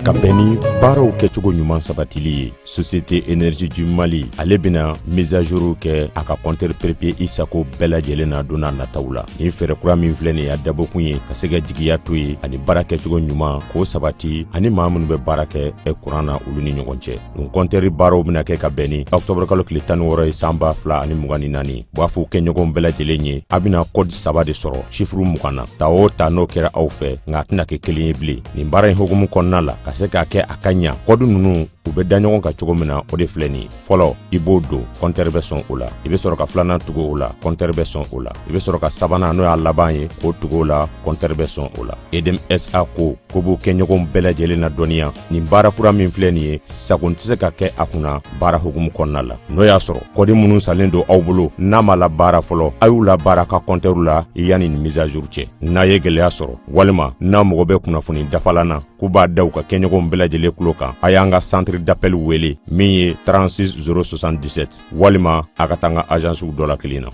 Ka bɛn ni baaraw kɛcogo ɲuman sabatili ye Société Énergie du Mali ale bena mise à jour kɛ a ka compteur papier Isako bɛɛ lajɛlen na donna nataw la. Ni fɛrɛ kura min filɛ nin ye a dabɔkun ye ka se ka jigiya to ye ani baara kɛcogo ɲuman k'o sabati ani maa minnu bɛ baara kɛ courant na olu ni ɲɔgɔn cɛ. Donc compteur baaraw bena kɛ ka bɛn ni octobre kalo tile 16 ye san 2024 b'a fɔ kɛɲɔgɔn bɛɛ lajɛlen ye a bena code 3 de sɔrɔ chiffre 20 na ta o ta n'o kɛra aw fɛ nka a tɛna kɛ kelen ye bilen. Nin baara in hokumu kɔnɔna la ka se k'a kɛ a ka ɲa code nunu u bɛ da ɲɔgɔn kan cogo min na o de filɛ nin fɔlɔ i b'o don compteur bɛ sɔn o la i bɛ sɔrɔ ka filanan tugu o la compteur bɛ sɔn o la i bɛ sɔrɔ ka sabanan n'o y'a laban ye k'o tugu o la compteur bɛ sɔn o la. EDM SA ko b'o kɛ ɲɔgɔn bɛɛ lajɛlen na dɔnniya nin baara kura min filɛ nin ye sago tɛ se ka kɛ a kunna baara hukumu kɔnɔna la n'o y'a sɔrɔ code minnu salen don aw bolo n'a ma la baara fɔlɔ a y'u la baara ka compteur la yanni nin mise à jour cɛ. N'a ye gɛlɛya sɔrɔ walima n'a mɔgɔ bɛ kunnafoni dafalan na k'u b'a da u ka kɛɲɔgɔn bɛɛ lajɛlen kulo kan a y'an ka centre d'appel wele min ye 36 077 walima a ka taa an ka agence dɔ la kelen na.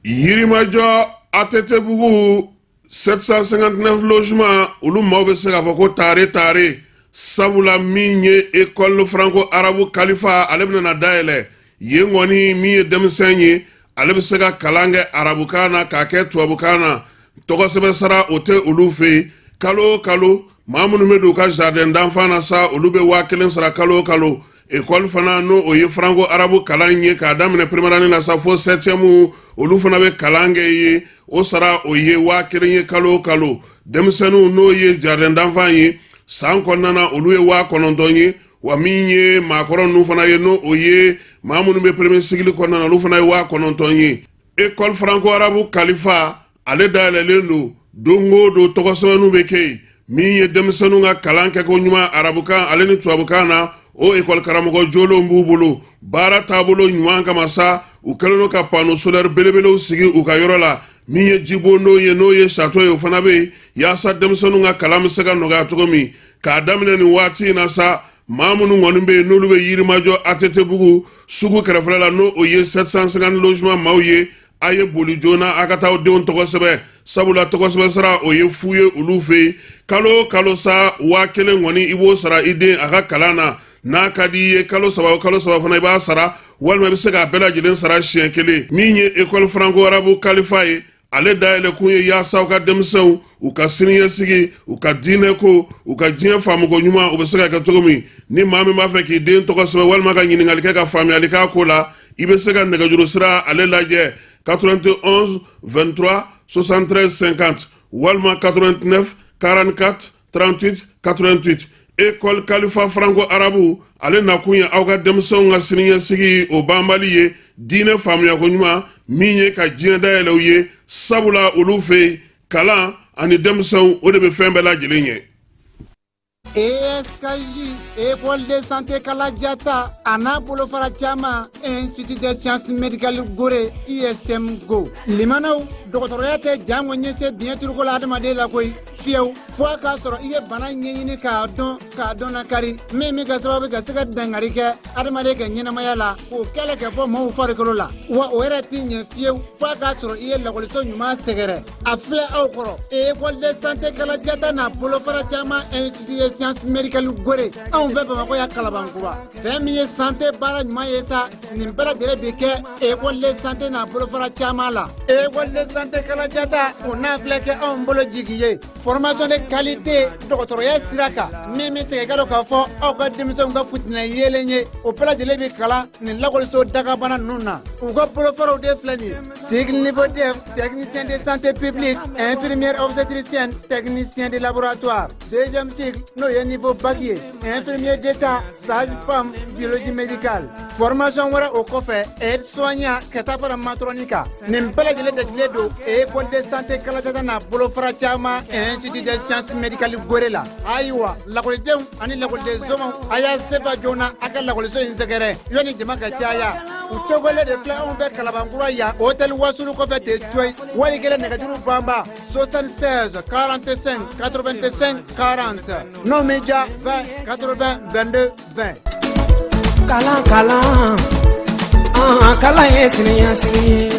Yirimajɔ Atetebugu 759 logements olu maaw bɛ se k'a fɔ ko taare sabula min ye école franco arabu kalifa ale bɛna dayɛlɛ yen kɔni min ye denmisɛn ye ale bɛ se ka kalan kɛ arabukan na k'a kɛ tubabukan na tɔgɔsɛbɛ sara o tɛ olu fɛ yen kalo o kalo maa minnu bɛ don u ka jardin d'enfant na sa olu bɛ 1000 sara kalo o kalo. École fana no o ye franco arabu kalan ye k'a daminɛ première année na sa fo 7e olu fana bɛ kalan kɛ ye o sara o ye 1000 ye kalo o kalo. Denmisɛnninw n'o ye jardin d'enfant ye san kɔnɔna na olu ye 9,000 ye wa min ye maakɔrɔ ninnu fana ye no o ye maa minnu bɛ premier cycle kɔnɔna na olu fana ye 9,000 ye. École franco arabu kalifa ale dayɛlɛlen don o don tɔgɔsɛbɛnninw bɛ kɛ yen min ye denmisɛnninw ka kalan kɛko ɲuman arabukan ale ni tubabukan na o école karamɔgɔ jolenw b'u bolo baara taabolo ɲuman kama sa u kɛlen don ka panneau solaire belebelew sigi u ka yɔrɔ la min ye jibondenw ye n'o ye château ye o fana bɛ yen yaasa denmisɛnninw ka kalan bɛ se ka nɔgɔya cogo min k'a daminɛ nin waati in na sa maa minnu kɔni bɛ yen n'olu bɛ Yirimajɔ Atetebugu sugu kɛrɛfɛla la n'o o ye 750 logements maaw ye a ye boli joona a ka taa o denw tɔgɔ sɛbɛ sabula tɔgɔsɛbɛ sara o ye fu ye olu fɛ yen kalo o kalo sa 1000 kɔni i b'o sara i den a ka kalan na n'a ka di ye kalo saba fana i b'a sara walima i bɛ se k'a bɛɛ lajɛlen sara siɲɛ kelen min ye école franco arabu kalifa ye ale dayɛlɛ kun ye yaasa u ka denmisɛnw u ka siniɲɛsigi u ka diinɛ ko u ka diɲɛ faamuko ɲuman u bɛ se ka kɛ cogo min ni maa min b'a fɛ k'i den tɔgɔ sɛbɛ walima ka ɲininkali kɛ ka faamuyali k'a ko la i bɛ se ka nɛgɛjuru sira ale lajɛ 91 23 73 50 walima 89 44 38 88. École kalifa franco arabu ale nakun ye aw ka denmisɛnw ka siniɲɛsigi o banbali ye diinɛ faamuyako ɲuman min ye ka diɲɛ dayɛlɛ u ye sabula olu fɛ yen kalan ani denmisɛnw o de bɛ fɛn bɛɛ lajɛlen ɲɛ. ESKJ, École de santé Kalajata, Ana Bolofara Chama, Institut de sciences médicales Gore, ISM Go. Limano, Doctorate Jamon Yese, bien turcola de Madela Koi, Fio, Fuacastro, Ie Bana Yini Cardona Kari, Mimi Gasawa Gasaka Dangarika, Adamareka Yinamayala, ou Kalaka Pomo Faricolola, ou Eratin Fio, Fuacastro, Ie la Colison Mastegere, a Fle Okoro, École de santé Kalajata, Na Bolofara Chama, Institut sciences médicales Gore, on veut pas voir Kalabankoua. Femme santé bara Mayesa, Nimbera de Beke, École de santé na Bolofara Chamala. École de santé Kalajata, on a flequé en bolo jiguier. formation de qualité dɔgɔtɔrɔya sira kan min bɛ se ka dɔn k'a fɔ aw ka denmisɛnw ka futina yeelen ye o bɛɛ lajɛlen bɛ kalan nin lakɔliso dagabana ninnu na u ka bolofaraw de filɛ nin ye cycle niveau DEF technicien de santé publique infirmière obstétricienne technicien de laboratoire deuxième cycle n'o ye niveau bac ye infirmier d'état sage-femme biologie médicale formation wɛrɛ o kɔfɛ aide soignant ka taa fara matronne kan nin bɛɛ lajɛlen dasigilen don école de santé kalajata na bolofara caman institut de sciences médicales gore la ayiwa lakɔlidenw ani lakɔliden zɔnw a y'a sefa joona a ka lakɔliso in sɛgɛrɛ yanni jama ka caya u cogolen de filɛ anw fɛ kalabankura yan hôtel wasulu kɔfɛ de coyi wali kelen nɛgɛjuru banba 76 45 85 40 n'o min ja 20 80 22 20 kalan ye sini.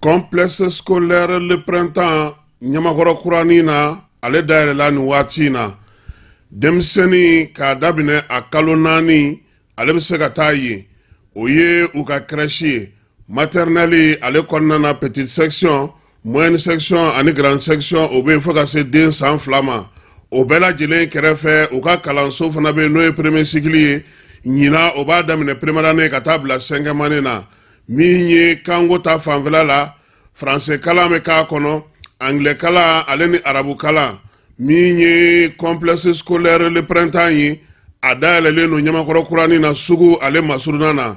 Complexe scolaire le printemps Nyamakoro kurani na ale dayɛlɛla nin waati na denmisɛnnin k'a daminɛ a kalo 4 ale bɛ se ka taa yen o ye u ka crèche ye maternelle ale kɔnɔna na petite section moyenne section ani grande section o bɛ yen fo ka se den san 2 ma o bɛɛ lajɛlen kɛrɛfɛ u ka kalanso fana bɛ yen n'o ye premier cycle ye ɲina o b'a daminɛ première année ka taa bila 5e année na min ye kango ta fanfɛla la français kalan bɛ k'a kɔnɔ anglais kalan ale ni arabu kalan min ye complexe scolaire le printemps ye a dayɛlɛlen don Ɲamakɔrɔ kurani na sugu ale masurunan na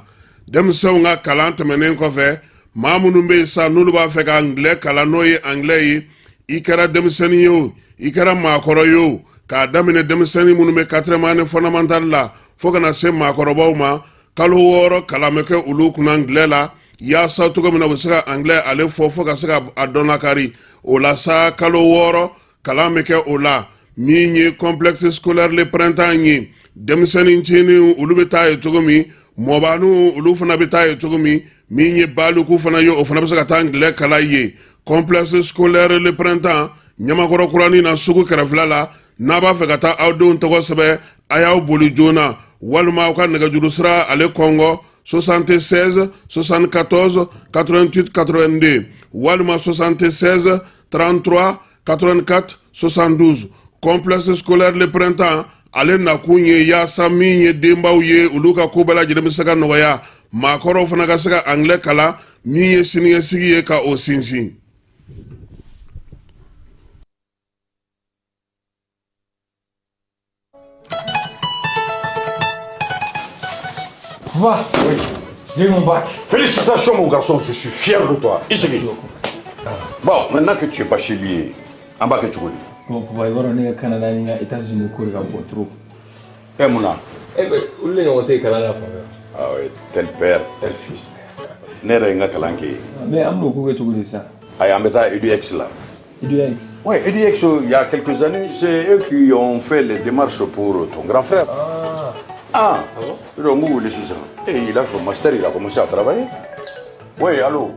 denmisɛnw ka kalan tɛmɛnen kɔfɛ maa minnu bɛ yen sa n'olu b'a fɛ ka anglais kalan n'o ye anglais ye i kɛra denmisɛnnin ye o i kɛra maakɔrɔ ye o k'a daminɛ denmisɛnnin minnu bɛ 4e année fondamentale la fo kana se maakɔrɔbaw ma kalo 6 kalan bɛ kɛ olu kunna anglais la yaasa cogo min na u bɛ se ka anglais ale fɔ ka se ka a dɔn lakari o la sa kalo 6 kalan bɛ kɛ o la min ye complexe scolaire le printemps ye denmisɛnnin cinin olu bɛ taa ye cogo min mɔbaanu olu fana bɛ taa ye cogo min ye baluku fana ye o fana bɛ se ka taa anglais kalan ye complexe scolaire le printemps Ɲamakɔrɔ kurani na sugu kɛrɛfɛla la n'a b'a fɛ ka taa aw denw tɔgɔ sɛbɛn a y'aw boli joona walima aw ka nɛgɛjuru sira ale kɔngɔ 76 74 88 82 walima 76 33 84 72 complexe scolaire le printemps ale nakun ye yaasa min ye denbaw ye olu ka ko bɛɛ lajɛlen bɛ se ka nɔgɔya maakɔrɔw fana ka se ka anglais kalan min ye siniɲɛsigi ye ka o sinsin. Va, oui, j'ai mon bac. Félicitations mon garçon, je suis fier de toi. Ici. Bon, maintenant que tu es bachelier, en bas que tu connais. Bon, papa, il va aller au Canada, aux États-Unis, au trop. Eh, Mouna. Eh ben, où est-ce que tu es au Canada? Ah oui, tel père, tel fils. N'est-ce pas Kalanké? Mais Amno, pourquoi tu dis ça? Ah, il y a EduX là. EduX? Oui, EduX, il y a quelques années, c'est eux qui ont fait les démarches pour ton grand frère. Ah bon? Et il a son master, il a commencé à travailler. Oui, allô?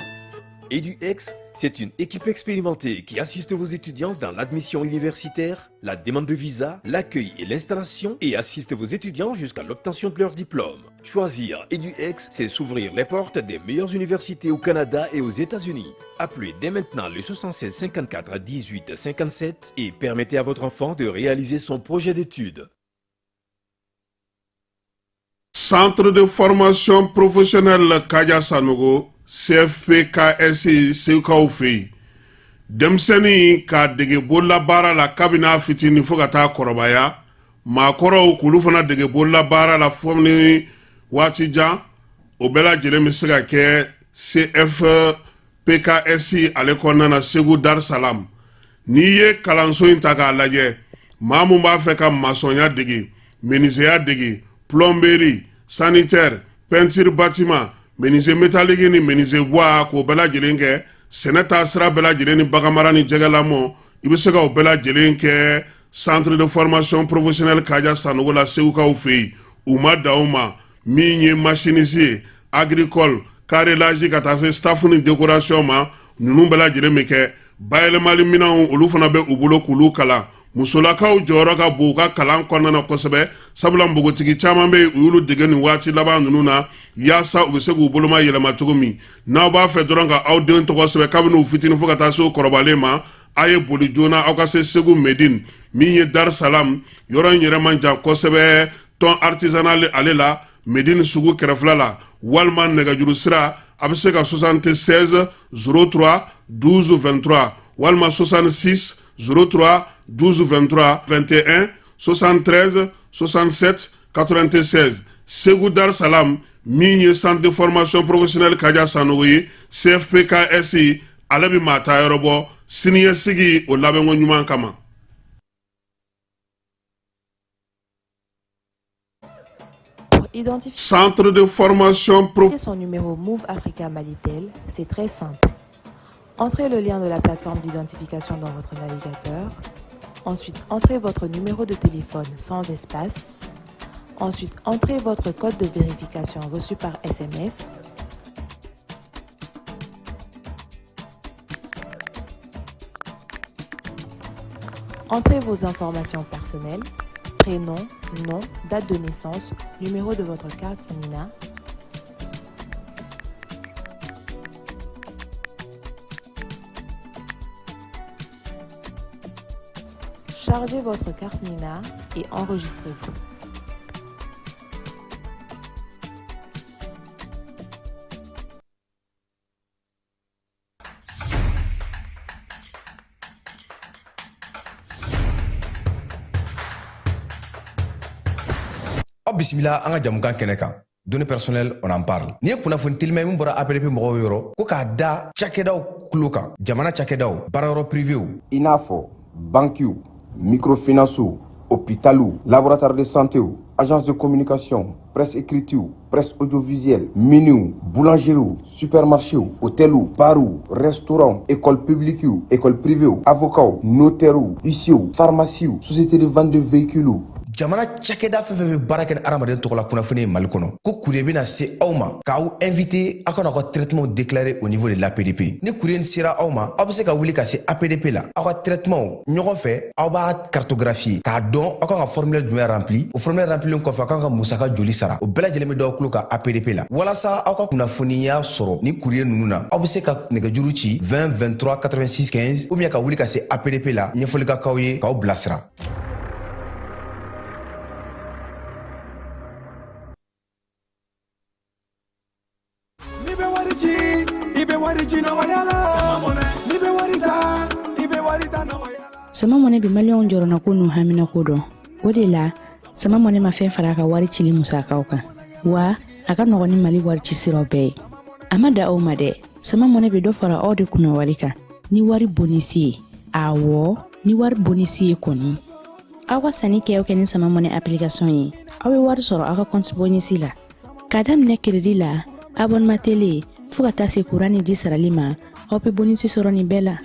EduX, c'est une équipe expérimentée qui assiste vos étudiants dans l'admission universitaire, la demande de visa, l'accueil et l'installation et assiste vos étudiants jusqu'à l'obtention de leur diplôme. Choisir EduX, c'est s'ouvrir les portes des meilleures universités au Canada et aux États-Unis. Appelez dès maintenant le 76 54 18 57 et permettez à votre enfant de réaliser son projet d'études. Centre de formation professionnelle Kaja Sanogo CFP-KSI Seukaw fɛ yen denmisɛnnin k'a dege bolola baara la kabini fitinin fo ka taa kɔrɔbaya maakɔrɔw k'olu fana dege bolola baara la fo ni waati jan o bɛɛ lajɛlen bɛ se ka kɛ CFP-KSI ale kɔnɔna na Segu Dar Salam n'i ye kalanso in ta k'a lajɛ maa mun b'a fɛ ka masɔnya dege menuisier dege plomberie sanitaire peinture bâtiment menuisier métallique ni menuisier bois k'o bɛɛ lajɛlen kɛ sɛnɛ taa sira bɛɛ lajɛlen ni baganmara ni jɛgɛlamɔ i bɛ se ka o bɛɛ lajɛlen kɛ centre de formation professionnelle Kaja Sanogo la Segukaw fɛ yen u ma dan o ma min ye machiniste ye agricole carrelage ka taa se staff ni décoration ma ninnu bɛɛ lajɛlen bɛ kɛ bayɛlɛmali minɛnw olu fana bɛ u bolo k'olu kalan musolakaw jɔyɔrɔ ka bon u ka kalan kɔnɔna na kosɛbɛ sabula npogotigi caman bɛ u y'olu dege nin waati laban ninnu na yaasa u bɛ se k'u boloma yɛlɛma cogo min n'aw b'a fɛ dɔrɔn ka aw den tɔgɔ sɛbɛn kabini u fitinin fo ka taa se u kɔrɔbalen ma a ye boli joona aw ka se Segu Médine min ye Dar Salam yɔrɔ in yɛrɛ man jan kosɛbɛ tɔn artisanal ale la Médine sugu kɛrɛfɛla la walima nɛgɛjuru sira a bɛ se ka 76 03 12 23 walima 66 03 12 23 21 73 67 96 Segu Dar Salam min ye centre de formation professionnelle Kaja Sanogo ye CFPKSI ale bɛ maa taa yɔrɔ bɔ siniɲɛsigi o labɛnko ɲuman kama. Identifier Centre de formation son numéro Move Africa Malitel, c'est très simple. Entrez le lien de la plateforme d'identification dans votre navigateur. Ensuite, entrez votre numéro de téléphone sans espace. Ensuite, entrez votre code de vérification reçu par SMS. Entrez vos informations personnelles, prénom, nom, date de naissance, numéro de votre carte Sanina. Chargez votre carte Nina et enregistrez-vous. Bismillah, an ka jamukan kɛnɛ kan. Données personnelles, on en parle. Ni ye kunnafoni telima min bɔra APDP mɔgɔw yɔrɔ ko k'a da cakɛdaw kulo kan. Jamana cakɛdaw, baarayɔrɔ privéw. I n'a fɔ banquiw, microfinancew, hôpitaux, laboratoire de santé, agence de communication, presse écrite, presse audiovisuelle, miniw, boulangerie, supermarché, hôtel, bar, restaurant, école publique, école privée, avocat, notaire, huissier, pharmacie, société de vente de véhicules. Jamana cakɛda fɛn fɛn bɛ baara kɛ ni adamaden tɔgɔ la kunnafoni ye Mali kɔnɔ ko courrier bɛna se aw ma k'aw invité aw ka na aw ka traitement déclaré au niveau de l'APDP. Ni courrier sera aw ma aw bɛ se ka wuli ka se APDP la aw ka traitement ɲɔgɔn fɛ aw b'a cartographier k'a dɔn aw kan ka formulaire jumɛn rempli o formulaire rempli kɔfɛ aw kan ka musaka joli sara o bɛɛ lajɛlen bɛ d'aw tulo ka APDP la walasa aw ka kunnafoniya sɔrɔ ni courrier ninnu na aw bɛ se ka nɛgɛjuru ci 20 23 86 15 ou bien ka wuli ka se APDP la ɲɛfɔli ka k'aw ye k'aw bilasira. Sama mɔnɛ bi maliyɛnw jɔrɔna ko n'u hamina ko dɔn o de la sama mɔnɛ ma fɛn fara a ka wari cili musakaw kan wa a ka nɔgɔn ni Mali wari ci siraw bɛɛ ye a ma da aw ma dɛ sama mɔnɛ bi dɔ fara aw de kunna wari kan ni wari bonisi ye awɔ ni wari bonisi ye kɔni aw ka sanni kɛ ni sama mɔnɛ application ye aw bɛ wari sɔrɔ aw ka compte bonisi la k'a daminɛ crédit la abonnement télé fo ka taa se courant ni ji sarali ma aw bɛ bonisi sɔrɔ nin bɛɛ la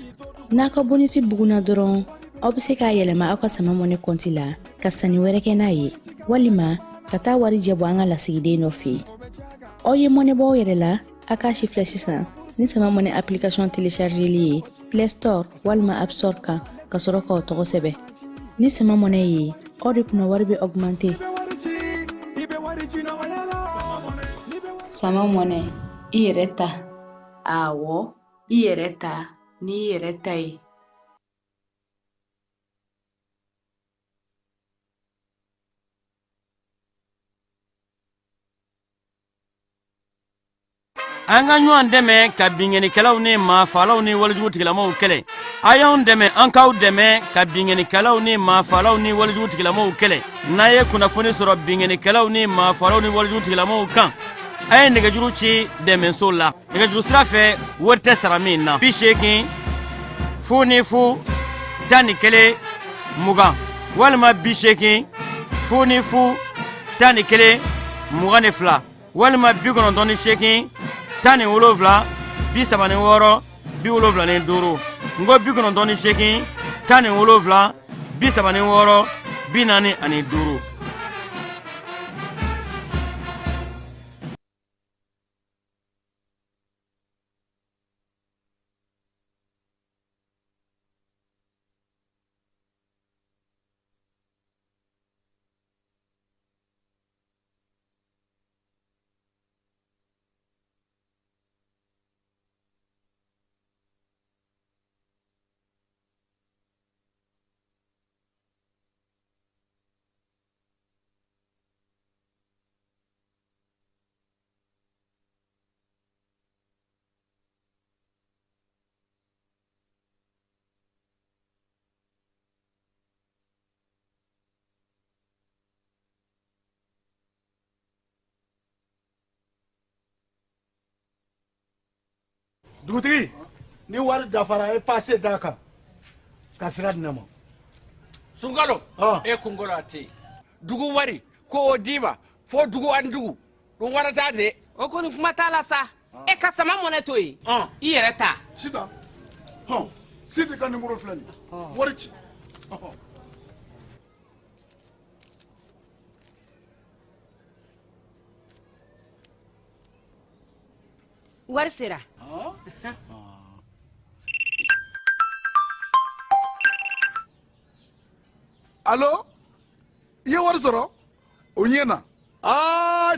n'a ka bonisi buguna dɔrɔn aw bɛ se k'a yɛlɛma aw ka sama mɔnɛ compte la ka sanni wɛrɛ kɛ n'a ye walima ka taa wari jɛ bɔ an ka lasigiden dɔ fɛ yen aw ye mɔnɛ bɔ aw yɛrɛ la a k'a si filɛ sisan ni sama mɔnɛ application téléchargeli ye Play Store walima App Store kan ka sɔrɔ k'aw tɔgɔ sɛbɛn ni sama mɔnɛ ye aw de kunna wari bɛ augmenter. Sama mɔnɛ i yɛrɛ ta awɔ i yɛrɛ ta ni i yɛrɛ ta ye. an ka ɲɔgɔn dɛmɛ ka binŋɛnikɛlaw ni maafalaw ni walijugutigilamaw kɛlɛ a y'anw dɛmɛ an k'aw dɛmɛ ka binŋɛnikɛlaw ni maafalaw ni walijugutigilamaw kɛlɛ n'a ye kunnafoni sɔrɔ binŋɛnikɛlaw ni maafalaw ni walijugutigilamaw kan a ye nɛgɛjuru ci dɛmɛso la nɛgɛjuru sira fɛ wari tɛ sara min na 80 00 11 20 walima 80 00 11 22 walima 98 17 36 75 ngo 98 17 36 45. dugutigi ni wari dafara e passé daka kasira dinama Sungalo e kungolo ati dugu wari ko odiba fo dugu andugu dum warata de o ko ni kuma tala sa e ka sama mone to yi i yere ta sita sita kan numéro flani wari ci wari sera Allo ye wari sɔrɔ o ɲɛna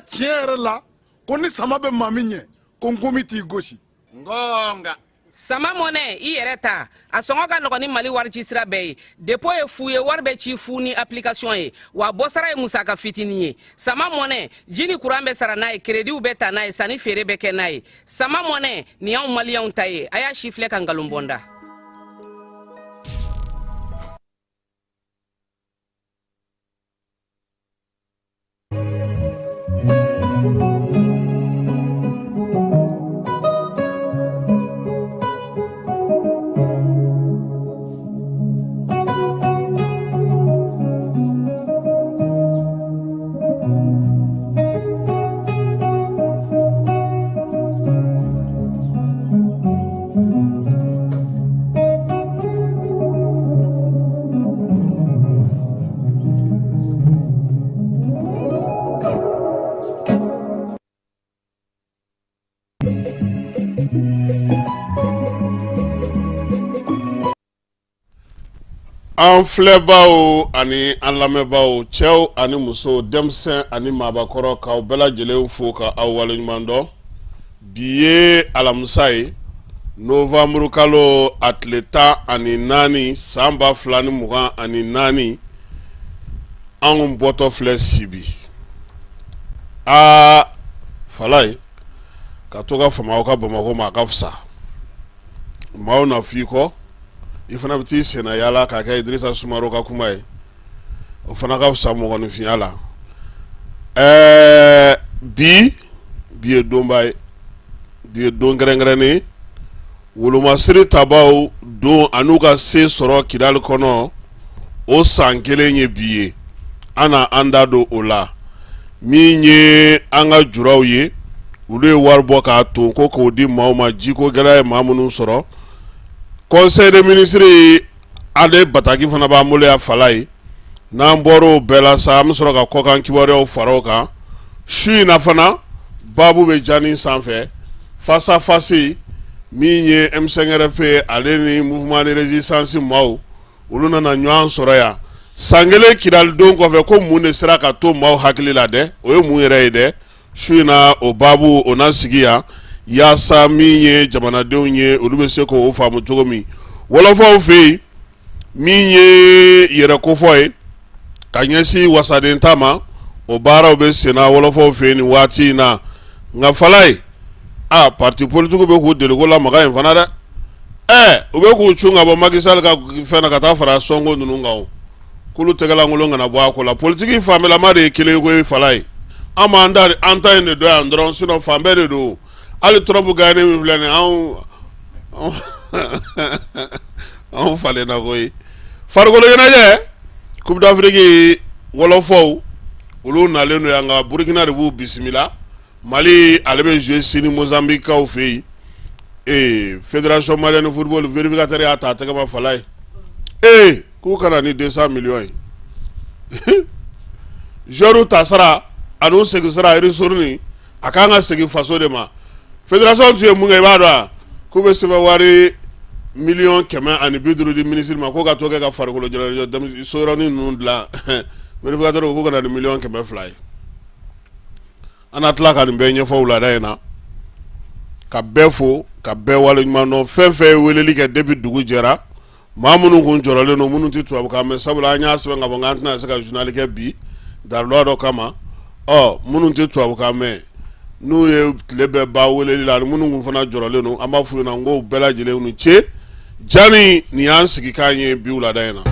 tiɲɛ yɛrɛ la ko ni sama bɛ maa min ɲɛ ko n komi t'i gosi ngonga sama mone i yɛrɛ ta a sɔngɔ ka nɔgɔ ni mali wari ci sira bɛɛ ye dépôt ye fu ye wari bɛ ci fu ni application ye wa bɔsara ye musaka fitinin ye sama mone ji ni kuran bɛ sara n'a ye créditw bɛ ta n'a ye sanni feere bɛ kɛ n'a ye sama mone ni y'anw maliyɛnw ta ye a y'a si filɛ ka nkalon bɔnda an filɛbaw ani an lamɛnbaw cɛw ani muso denmisɛn ani maabakɔrɔ k'aw bɛɛ lajɛlen fo ka aw waleɲuman dɔn bi ye alamisa ye novamburu kalo a tile 14 san 2024 anw bɔtɔ filɛ sibi falai ka to ka famaw ka Bamako ma ka fisa maaw na fi kɔ i fana bɛ t'i senna yala k'a kɛ Idrissa Sumaworo ka kuma ye o fana ka fisa mɔgɔninfinya la bi ye donba ye bi ye don kɛrɛnkɛrɛnnen wolomasiri tabaw don an'u ka se sɔrɔ Kidali kɔnɔ o san kelen ye bi ye an na an da don o la min ye an ka juraw ye olu ye wari bɔ k'a ton ko k'o di maaw ma jiko gɛlɛya ye maa minnu sɔrɔ Conseil des ministres ale bataki fana b'an bolo ya fala ye n'an bɔra o bɛɛ la sa an bɛ sɔrɔ ka kɔkan kibaruyaw fara o kan su in na fana babu bɛ jani sanfɛ face à face min ye M5RFP ale ni mouvement de résistance maaw olu nana ɲɔgɔn sɔrɔ yan san kelen Kidali don kɔfɛ ko mun de sera ka to maaw hakili la dɛ o ye mun yɛrɛ ye dɛ su in na o babu o na sigi yan yaasa min ye jamanadenw ye olu bɛ se k'o faamu cogo min wolofaw fɛ yen min ye yɛrɛ kofɔ ye ka ɲɛsin wasaden ta ma o baaraw bɛ senna wolofaw fɛ yen nin waati in na nka fala ye parti politique bɛ k'u deliko lamaga yen fana dɛ u bɛ k'u cun ka bɔ Macky Sall ka fɛn na ka taa fara Sonko ninnu kan o k'olu tɛgɛlankolon kana bɔ a ko la politique fanbɛlama de ye kelen ko ye fala ye an b'an da an ta in de don yan dɔrɔn sinon fan bɛɛ de don ali Trump gagné min filɛ nin anw falenna koyi farikolo ɲɛnajɛ Coupe d'Afrique wolofaw olu nalen don yan nka Burkina de b'u bisimila Mali ale bɛ jouer sini Mozambique kaw fɛ yen Fédération Malienne de Football vérificateur y'a ta a tɛgɛ ma fala ye k'u kana ni 200 millions ye joueur ta sara an'u segin sara risorni a kan ka segin faso de ma Fédération tun ye mun kɛ i b'a dɔn k'u bɛ sɛbɛn wari $150 di ministre ma ko ka to kɛ ka farikolo ɲɛnajɛ soyɔrɔnin ninnu dilan vérificateur ko k'u kana ni $100,000 ye an na tila ka nin bɛɛ ɲɛfɔ wulada in na ka bɛɛ fo ka bɛɛ waleɲuman dɔn fɛn fɛn ye weleli kɛ depuis dugu jɛra maa minnu kun jɔrɔlen don minnu tɛ tubabukan mɛn sabula an y'a sɛbɛn ka fɔ k'an tɛna se ka journal kɛ bi daluya dɔ kama minnu tɛ tubabukan mɛn n'u ye tile bɛɛ ban weleli la ani minnu kun fana jɔrɔlen don an b'a f'u ɲɛna n ko bɛɛ lajɛlen ni ce jani nin y'an sigi k'an ye bi wulada in na.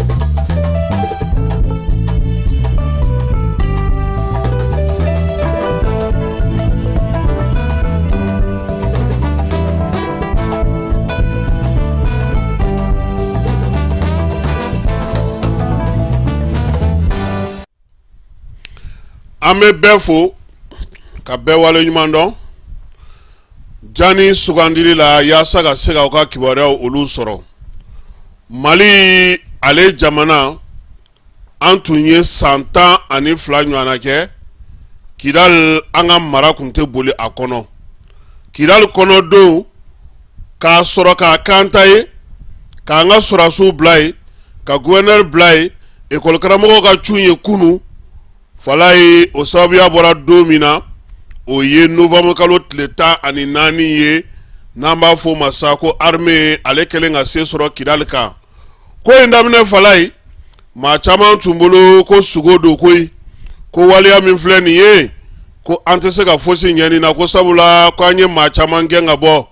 an bɛ bɛɛ fo ka bɛɛ wale ɲuman dɔn jani sugandili la yaasa ka se ka u ka kibaruyaw olu sɔrɔ. Mali ale jamana an tun ye san 12 ɲɔgɔnna kɛ Kidal an ka mara kun tɛ boli a kɔnɔ. Kidal kɔnɔ don k'a sɔrɔ k'a kanta ye k'an ka sɔrɔsiw bila ye ka gouverneur bila ye école karamɔgɔw ka cun ye kunu fala ye o sababuya bɔra don min na o ye novembre kalo tile 14 ye n'an b'a fɔ o ma sa ko armée ale kɛlen ka se sɔrɔ Kidal kan. Ko in daminɛ fala ye maa caman tun bolo ko sugo don koyi ko waliya min filɛ nin ye ko an tɛ se ka fosi ɲɛni na ko sabula ko an ye maa caman gɛn ka bɔ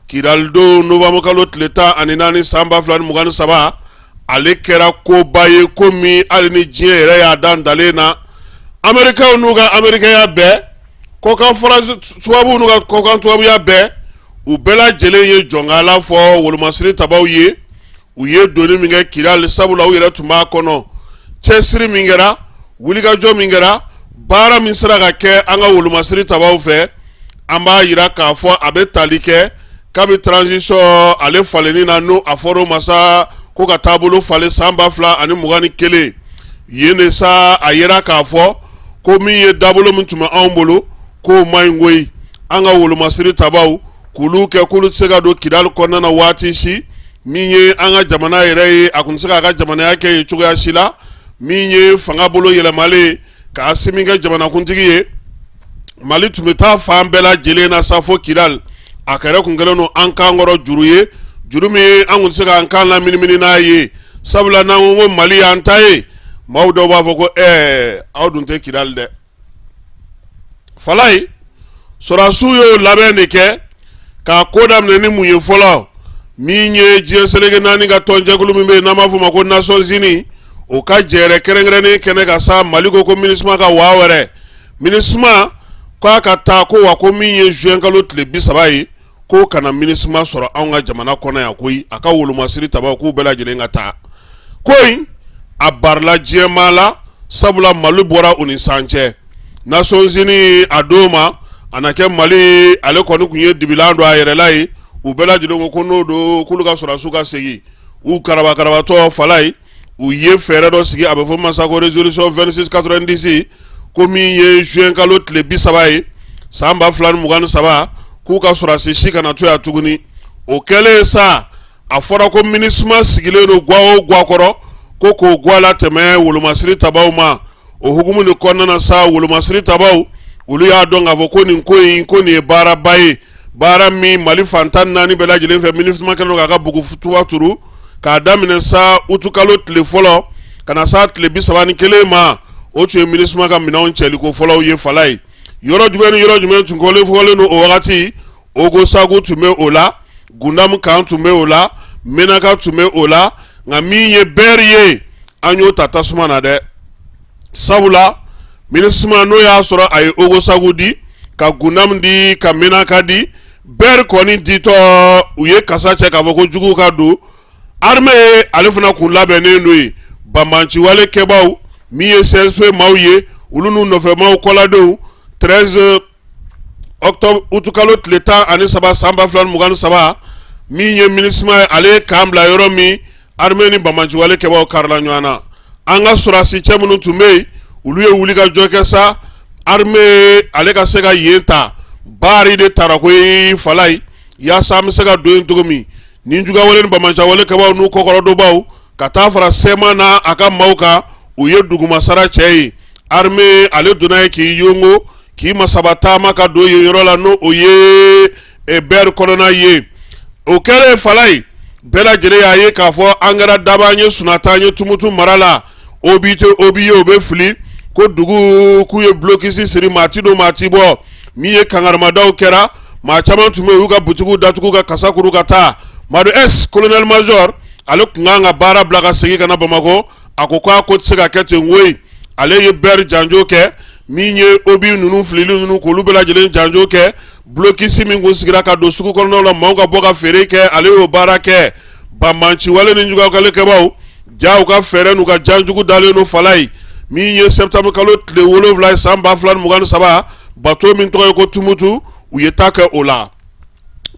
Kidal don novembre kalo tile 14 san 2023 ale kɛra koba ye komi hali ni diɲɛ yɛrɛ y'a dan dalen na Américains n'u ka Américain bɛɛ kɔkan fɔra tubabuw n'u ka kɔkan tubabuya bɛɛ u bɛɛ lajɛlen ye jɔnkala fɔ wolomasiri tabaw ye u ye doni min kɛ Kidal sabula u yɛrɛ tun b'a kɔnɔ cɛsiri min kɛra wulikajɔ min kɛra baara min sera ka kɛ an ka wolomasiri tabaw fɛ an b'a yira k'a fɔ a bɛ tali kɛ kabi transition ale falenni na n'o a fɔra o ma sa ko ka taabolo falen san 2021 yen de sa a yira k'a fɔ ko min ye dabolo min tun bɛ anw bolo k'o ma ɲi koyi an ka wolomasiri tabaw k'olu kɛ k'olu tɛ se ka don Kidal kɔnɔna na waati si min ye an ka jamana yɛrɛ ye a kun tɛ se k'a ka jamanaya kɛ yen cogoya si la min ye fanga bolo yɛlɛmalen k'a si min kɛ jamanakuntigi ye Mali tun bɛ taa fan bɛɛ lajɛlen na sa fo Kidal a kɛrɛ kun kɛlen don an kan kɔrɔ juru ye juru min an kun tɛ se k'an kan laminimini n'a ye sabula n'an ko Mali y'an ta ye maaw dɔw b'a fɔ ko aw dun tɛ Kidal dɛ. Fala ye sɔrɔsiw y'o labɛn de kɛ k'a ko daminɛ ni mun ye fɔlɔ min ye diɲɛ seleke 4 ka tɔnjɛkulu min bɛ yen n'an b'a fɔ o ma ko Nations Unies o ka jɛɛrɛ kɛrɛnkɛrɛnnen kɛnɛ ka sa Mali ko MINUSMA ka waa wɛrɛ MINUSMA k'a ka taa ko wa ko min ye juin kalo tile 30 ye ko kana MINUSMA sɔrɔ anw ka jamana kɔnɔ yan koyi a ka wolomasiri tabaw k'u bɛɛ lajɛlen ka taa ko in a barila diɲɛmaa la sabula Mali bɔra u ni san cɛ Nations Unies a don ma a na kɛ Mali ale kɔni kun ye dibilan don a yɛrɛ la ye u bɛɛ lajɛlen ko n'o don k'olu ka sɔrɔsiw ka segin u karabakarabatɔ fala ye u ye fɛɛrɛ dɔ sigi a bɛ fɔ masa ko résolution 2690 ko min ye juin kalo tile 30 ye san 2023 k'u ka sɔrɔsi si kana to yan tuguni o kɛlen sa a fɔra ko MINUSMA sigilen don gwa o gwa kɔrɔ ko k'o gwa la tɛmɛ wolomasiri tabaw ma o hukumu ni kɔnɔna na sa wolomasiri tabaw olu y'a dɔn k'a fɔ ko nin ko in ko nin ye baaraba ye baara min Mali fantan 4 bɛɛ lajɛlen fɛ MINUSMA kɛlen don k'a ka bugutuba turu k'a daminɛ sa utu kalo tile fɔlɔ ka na sa tile 31 ma o tun ye MINUSMA ka minɛnw cɛliko fɔlɔw ye fala ye yɔrɔ jumɛn ni yɔrɔ jumɛn tun fɔlen don o wagati Ogosagu tun bɛ o la Gundam kan tun bɛ o la Menaka tun bɛ o la nka min ye bɛɛri ye an y'o ta tasuma na dɛ sabula MINUSMA n'o y'a sɔrɔ a ye Ogosagu di ka Gundam di ka Menaka di bɛɛri kɔni ditɔ u ye kasa cɛ k'a fɔ ko juguw ka don armée ale fana kun labɛnnen don ye banbanciwale kɛbaw min ye CSP maaw ye olu n'u nɔfɛmaw kɔladenw 13 octobre utu kalo tile 13 san 2023 min ye MINUSMA ale ye kan bila yɔrɔ min armée ni banbanciwale kɛbaw karila ɲɔgɔn na an ka sɔrɔsi cɛ minnu tun bɛ yen olu ye wulikajɔ kɛ sa armée ale ka se ka yen ta baari de taara ko ye fala ye yaasa an bɛ se ka don yen cogo min ni jugawale ni banbanciwale kɛbaw n'u kɔkɔrɔdonbaw ka taa fara sɛma na a ka maaw kan u ye dugumasara cɛ ye armée ale donna ye k'i yongo k'i masaba taama ka don yen yɔrɔ la n'o o ye bɛɛri kɔnɔna ye o kɛlen fala ye bɛɛ lajɛlen y'a ye k'a fɔ an kɛra daba an ye sunata an ye tumutu mara la obi ye o bɛ fili ko dugu k'u ye blokisi siri maa ti don maa ti bɔ min ye kangarimadaw kɛra maa caman tun bɛ yen u ka butigiw datugu ka kasa kuru ka taa Madu S colonel major ale kun kan ka baara bila ka segin ka na Bamakɔ a ko k'a ko tɛ se ka kɛ ten koyi ale ye bɛɛri janjo kɛ min ye obi ninnu filili ninnu k'olu bɛɛ lajɛlen janjo kɛ blokisi min kun sigira ka don sugu kɔnɔnaw la maaw ka bɔ ka feere kɛ ale y'o baara kɛ banbanciwale ni jugawale kɛbaw ja u ka fɛɛrɛ n'u ka janjugu dalen no fala ye min ye septembre kalo tile 7 san 2023 bato min tɔgɔ ye ko Tumutu u ye taa kɛ o la.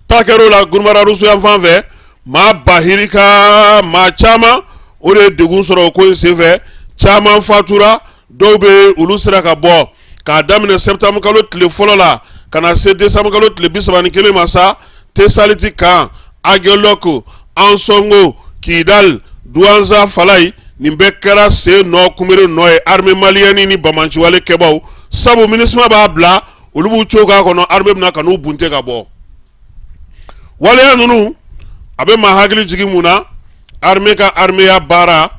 Taa kɛra o la Gunmara Rusu yan fan fɛ maa bahirika maa caman o de ye degun sɔrɔ o ko in senfɛ caman fatura dɔw bɛ olu sera ka bɔ k'a daminɛ septembre kalo tile fɔlɔ la ka na se décembre kalo tile 31 ma sa Tesaliti kan Ageloko Ansongo Kidal Douanza Falaye nin bɛɛ kɛra se nɔ kunbere nɔ ye armée malienne ni bamanciwale kɛbaw sabu MINUSMA b'a bila olu b'u cogo k'a kɔnɔ armée bɛna ka n'u bunte ka bɔ. Waleya ninnu a bɛ maa hakili jigin mun na armée ka arméya baara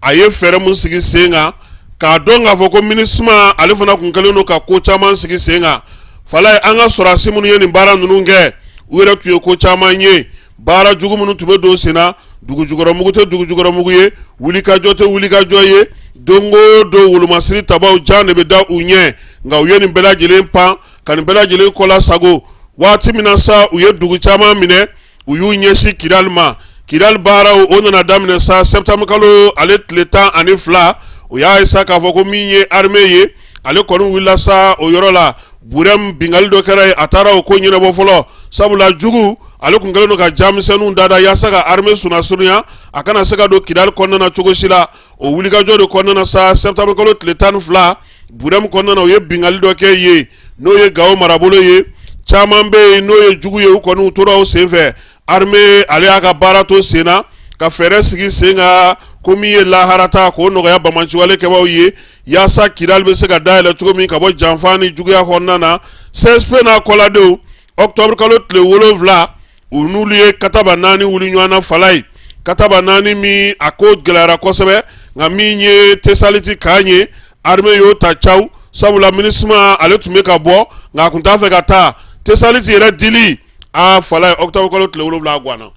a ye fɛɛrɛ mun sigi sen kan k'a dɔn k'a fɔ ko MINUSMA ale fana kun kɛlen don ka ko caman sigi sen kan. Falaye an ka sɔrɔdasi minnu ye nin baara ninnu kɛ u yɛrɛ tun ye ko caman ye baara jugu minnu tun bɛ don sen na dugujukɔrɔmugu tɛ dugujukɔrɔmugu ye wulikajɔ tɛ wulikajɔ ye don o don wolomasiri tabaw jan de bɛ da u ɲɛ nka u ye nin bɛɛ lajɛlen pan ka nin bɛɛ lajɛlen kɔla sago waati min na sa u ye dugu caman minɛ u y'u ɲɛsin Kidal ma. Kidal baaraw o nana daminɛ sa septembre kalo ale tile 12 o y'a ye sa k'a fɔ ko min ye armée ye ale kɔni wulila sa o yɔrɔ la Burem bingali dɔ kɛra ye a taara o ko ɲɛnabɔ fɔlɔ sabula jugu ale kun kɛlen don ka jamisɛnninw dada yaasa ka armée sunnasurunya a kana se ka don Kidal kɔnɔna na cogo si la. O wulikajɔ de kɔnɔna na sa septembre kalo tile 12 Burem kɔnɔna na o ye bingali dɔ kɛ ye n'o ye Gao marabolo ye caman bɛ yen n'o ye jugu ye u kɔni u tora o senfɛ armée ale y'a ka baara to sen na ka fɛɛrɛ sigi sen kan ko min ye laharata k'o nɔgɔya bamanciwale kɛbaw ye yaasa Kidal bɛ se ka dayɛlɛ cogo min ka bɔ janfa ni juguya kɔnɔna na. CSP n'a kɔladenw octobre kalo tile 7 u n'olu ye kataba 4 wuli ɲɔgɔn na Falaye kataba 4 min a ko gɛlɛyara kosɛbɛ nka min ye Tesaliti kan ye armée y'o ta caw sabula MINUSMA ale tun bɛ ka bɔ nka a kun t'a fɛ ka taa Tesaliti yɛrɛ dili a Falaye octobre kalo tile 7 a guanna.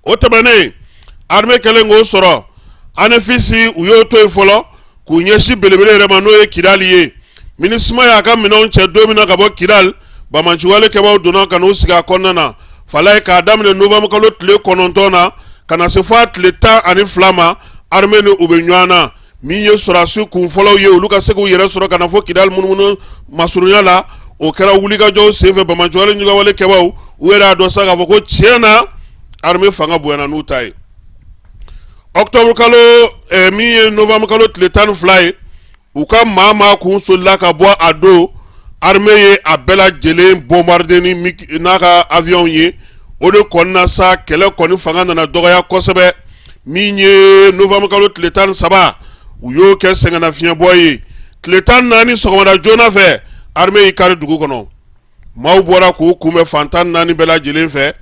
O tɛmɛnen armée kɛlen k'o sɔrɔ ANEFIS u y'o to yen fɔlɔ k'u ɲɛsin belebele yɛrɛ ma n'o ye Kidal ye. MINUSMA y'a ka minɛnw cɛ don min na ka bɔ Kidal bamanciwale kɛbaw donna ka n'u sigi a kɔnɔna na. Falaye k'a daminɛ novembre kalo tile 9 na ka na se fɔ a tile 12 ma armée ni u bɛ ɲɔgɔn na min ye sɔrɔdasi kun fɔlɔw ye olu ka se k'u yɛrɛ sɔrɔ ka na fɔ Kidal munumunu masurunya la o kɛra wulikajɔw senfɛ bamanciwale ɲɔgɔnwale kɛbaw u yɛrɛ y'a dɔn sa k'a fɔ ko tiɲɛ na armée fanga bonyana n'u ta ye. Octobre kalo min ye novembre kalo tile 12 ye u ka maa kun solila ka bɔ a don armée ye a bɛɛ lajɛlen bombarder ni n'a ka avion ye o de kɔnɔna sa kɛlɛ kɔni fanga nana dɔgɔya kosɛbɛ min ye novembre kalo tile 13 u y'o kɛ sɛgɛnnafiɲɛbɔ ye. Tile 14 sɔgɔmada joona fɛ armée y'i kari dugu kɔnɔ maaw bɔra k'u kunbɛn fan 14 bɛɛ lajɛlen fɛ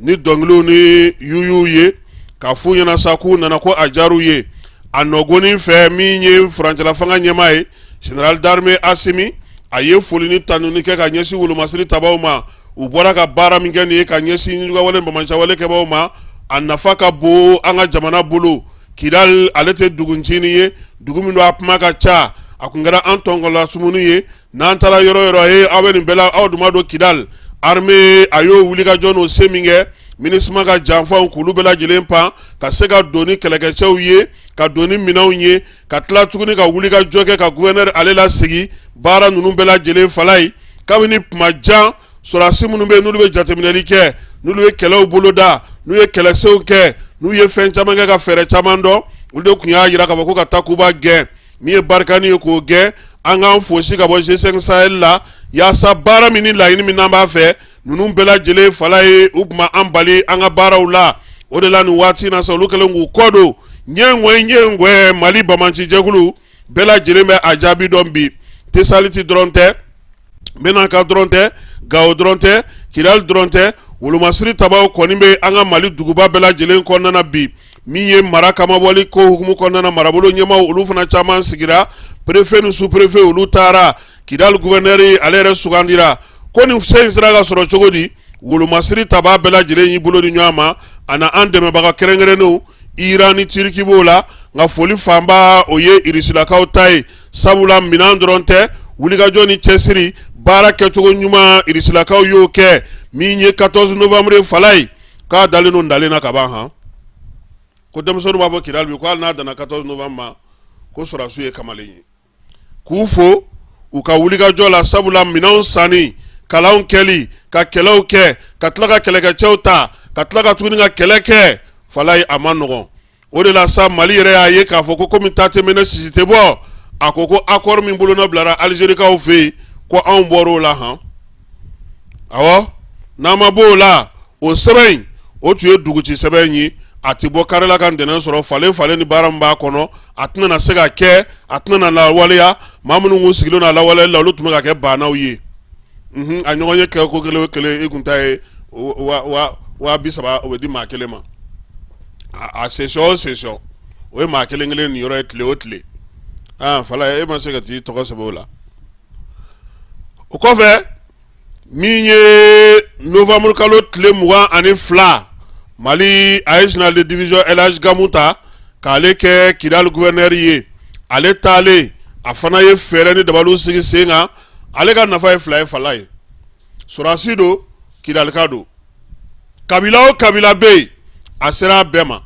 ni dɔnkiliw ni yuyuw ye k'a f'u ɲɛna sa k'u nana ko a diyar'u ye a nɔgɔnin fɛ min ye furancɛla fanga ɲɛmaa ye général d'armée Asimi a ye foli ni tanuni kɛ ka ɲɛsin wolomasiri tabaw ma u bɔra ka baara min kɛ nin ye ka ɲɛsin ɲugawale bamanciwale kɛbaw ma a nafa ka bon an ka jamana bolo. Kidal ale tɛ duguncinin ye dugu min don a kuma ka ca a kun kɛra an tɔnkɔla sumuni ye n'an taara yɔrɔ yɔrɔ ye aw bɛ nin bɛɛ la aw dun b'a dɔn Kidal armée a y'o wulikajɔ n'o se min kɛ MINUSMA ka janfanw k'olu bɛɛ lajɛlen pan ka se ka don ni kɛlɛkɛcɛw ye ka don ni minɛnw ye ka tila tuguni ka wulikajɔ kɛ ka gouverneur ale lasigi baara ninnu bɛɛ lajɛlen Falaye kabini kuma jan sɔrɔdasi minnu bɛ yen n'olu bɛ jateminɛli kɛ n'olu ye kɛlɛw boloda n'u ye kɛlɛsew kɛ n'u ye fɛn caman kɛ ka fɛɛrɛ caman dɔn olu de tun y'a jira k'a fɔ ko ka taa k'u b'a gɛn min ye barikani ye k'o gɛn an k'an fosi ka bɔ G5 Sahel la yaasa baara min ni laɲini min n'an b'a fɛ ninnu bɛɛ lajɛlen Falaye u tun b'an bali an ka baaraw la o de la nin waati in na sa olu kɛlen k'u kɔ don ɲɛngwɛ Mali bamanci jɛkulu bɛɛ lajɛlen bɛ a jaabi dɔn bi. Tesaliti dɔrɔn tɛ Menaka dɔrɔn tɛ Gao dɔrɔn tɛ Kidal dɔrɔn tɛ wolomasiri tabaw kɔni bɛ an ka Mali duguba bɛɛ lajɛlen kɔnɔna na bi min ye mara kamabɔli ko hukumu kɔnɔna na marabolo ɲɛmaw olu fana caman sigira préfet ni sous-préfet olu taara Kidal gouverneur ale yɛrɛ sugandira ko nin fɛn in sera ka sɔrɔ cogo di wolomasiri taba bɛɛ lajɛlen y'i bolo di ɲɔgɔn ma a na an dɛmɛbaga kɛrɛnkɛrɛnnenw Iran ni Turki b'o la nka foli fanba o ye Irisilakaw ta ye sabula minɛn dɔrɔn tɛ wulikajɔ ni cɛsiri baara kɛcogo ɲuman Irisilakaw y'o kɛ min ye 14 novembre Falaye k'a dalen don dalen na ka ban han ko denmisɛnninw b'a fɔ Kidal bi ko hali n'a danna 14 novembre ma ko sɔrɔsiw ye kamalen ye k'u fo u ka wulikajɔ la sabula minɛnw sanni kalanw kɛli ka kɛlɛw kɛ ka tila ka kɛlɛkɛcɛw ta ka tila ka tuguni ka kɛlɛ kɛ falayi a ma nɔgɔn o de la sa Mali yɛrɛ y'a ye k'a fɔ ko komi ta tɛ mɛnɛ sisi tɛ bɔ a ko ko accord min bolona bilara Algérikaw fɛ yen ko anw bɔr'o la han awɔ n'an ma bɔ o la o sɛbɛn in o tun ye duguci sɛbɛn ye a tɛ bɔ kare la ka ntɛnɛn sɔrɔ falen ni baara min b'a kɔnɔ a tɛna na se ka kɛ a tɛna na lawaleya maa minnu kun sigilen na lawaleyali la olu tun bɛ ka kɛ bannaw ye a ɲɔgɔn ye kɛ ko kelen o kelen i kun ta ye 30 o bɛ di maa kelen ma a session o session o ye maa kelen kelen nin yɔrɔ ye tile o tile fala e ma se ka t'i tɔgɔ sɛbɛn o la o kɔfɛ min ye novembre kalo tile 22 Mali a ye général de division El Hadj Gamou ta k'ale kɛ Kidal gouverneur ye ale taalen a fana ye fɛɛrɛ ni dabaliw sigi sen kan ale ka nafa ye 2 ye fala ye sɔrɔdasi don Kidalika don kabila o kabila bɛ yen a sera a bɛɛ ma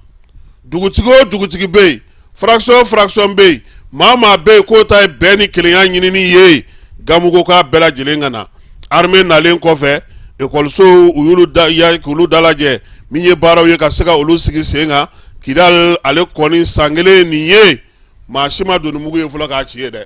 dugutigi o dugutigi bɛ yen fraction o fraction bɛ yen maa bɛ yen k'o ta ye bɛn ni kelenya ɲinini ye Gamou ko k'a bɛɛ lajɛlen ka na armée nalen kɔfɛ ekɔlisow u y'olu dalajɛ min ye baaraw ye ka se ka olu sigi sen kan Kidal ale kɔni san kelen nin ye maa si ma don ni mugu ye fɔlɔ k'a ci ye dɛ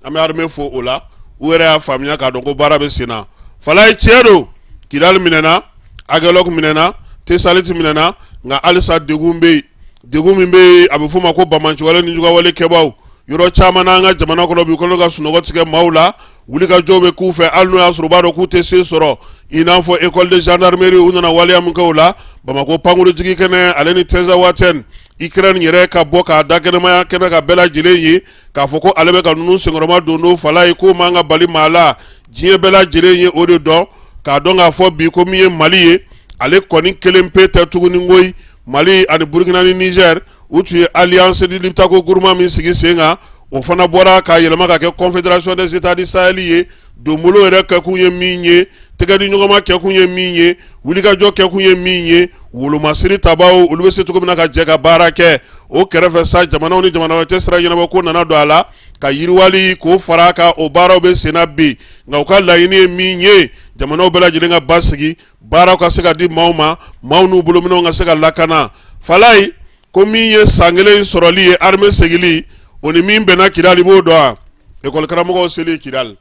an bɛ armée fo o la u yɛrɛ y'a faamuya k'a dɔn ko baara bɛ sen na fala ye tiɲɛ don Kidal minɛna Aguelok minɛna Tesalit minɛna nka halisa degun bɛ yen degun min bɛ yen a bɛ f'o ma ko bamanciwale ni jugawale kɛbaaw yɔrɔ caman n'an ka jamana kɔnɔ bi k'olu ka sunɔgɔ tigɛ maaw la wulikajɔw bɛ k'u fɛ hali n'o y'a sɔrɔ u b'a dɔn k'u tɛ se sɔrɔ i n'a fɔ école de gendarmerie u nana waleya min kɛ o la Bamako pankurutigi kɛnɛ ale ni Tenza Waten Ukraine yɛrɛ ka bɔ k'a da kɛnɛmaya kɛnɛ ka bɛɛ lajɛlen ye k'a fɔ ko ale bɛ ka ninnu senkɔrɔma don n'o fala ye k'o man ka bali maa la diɲɛ bɛɛ lajɛlen ye o de dɔn k'a dɔn k'a fɔ bi ko min ye Mali ye ale kɔni kelen pe tɛ tuguni koyi Mali ani Burkina ni Niger u tun ye alliance de l'Ibtako groupement min sigi sen kan o fana bɔra k'a yɛlɛma ka kɛ confédération des états du Sahel ye donbolo yɛrɛ kɛkun ye min ye tɛgɛdi ɲɔgɔnma kɛkun ye min ye wulikajɔ kɛkun ye min ye wolomasiri tabaw olu bɛ se cogo min na ka jɛ ka baara kɛ o kɛrɛfɛ sa jamanaw ni jamana wɛrɛ sira ɲɛnabɔ ko nana don a la ka yiriwali k'o fara a kan o baaraw bɛ sen na bi nka u ka laɲini ye min ye jamanaw bɛɛ lajɛlen ka basigi baaraw ka se ka di maaw ma maaw n'u bolominɛw ka se ka lakana falayi ko min ye san kelen sɔrɔli ye armée segili o ni min bɛnna Kidal i b'o dɔn wa école karamɔgɔw seli Kidal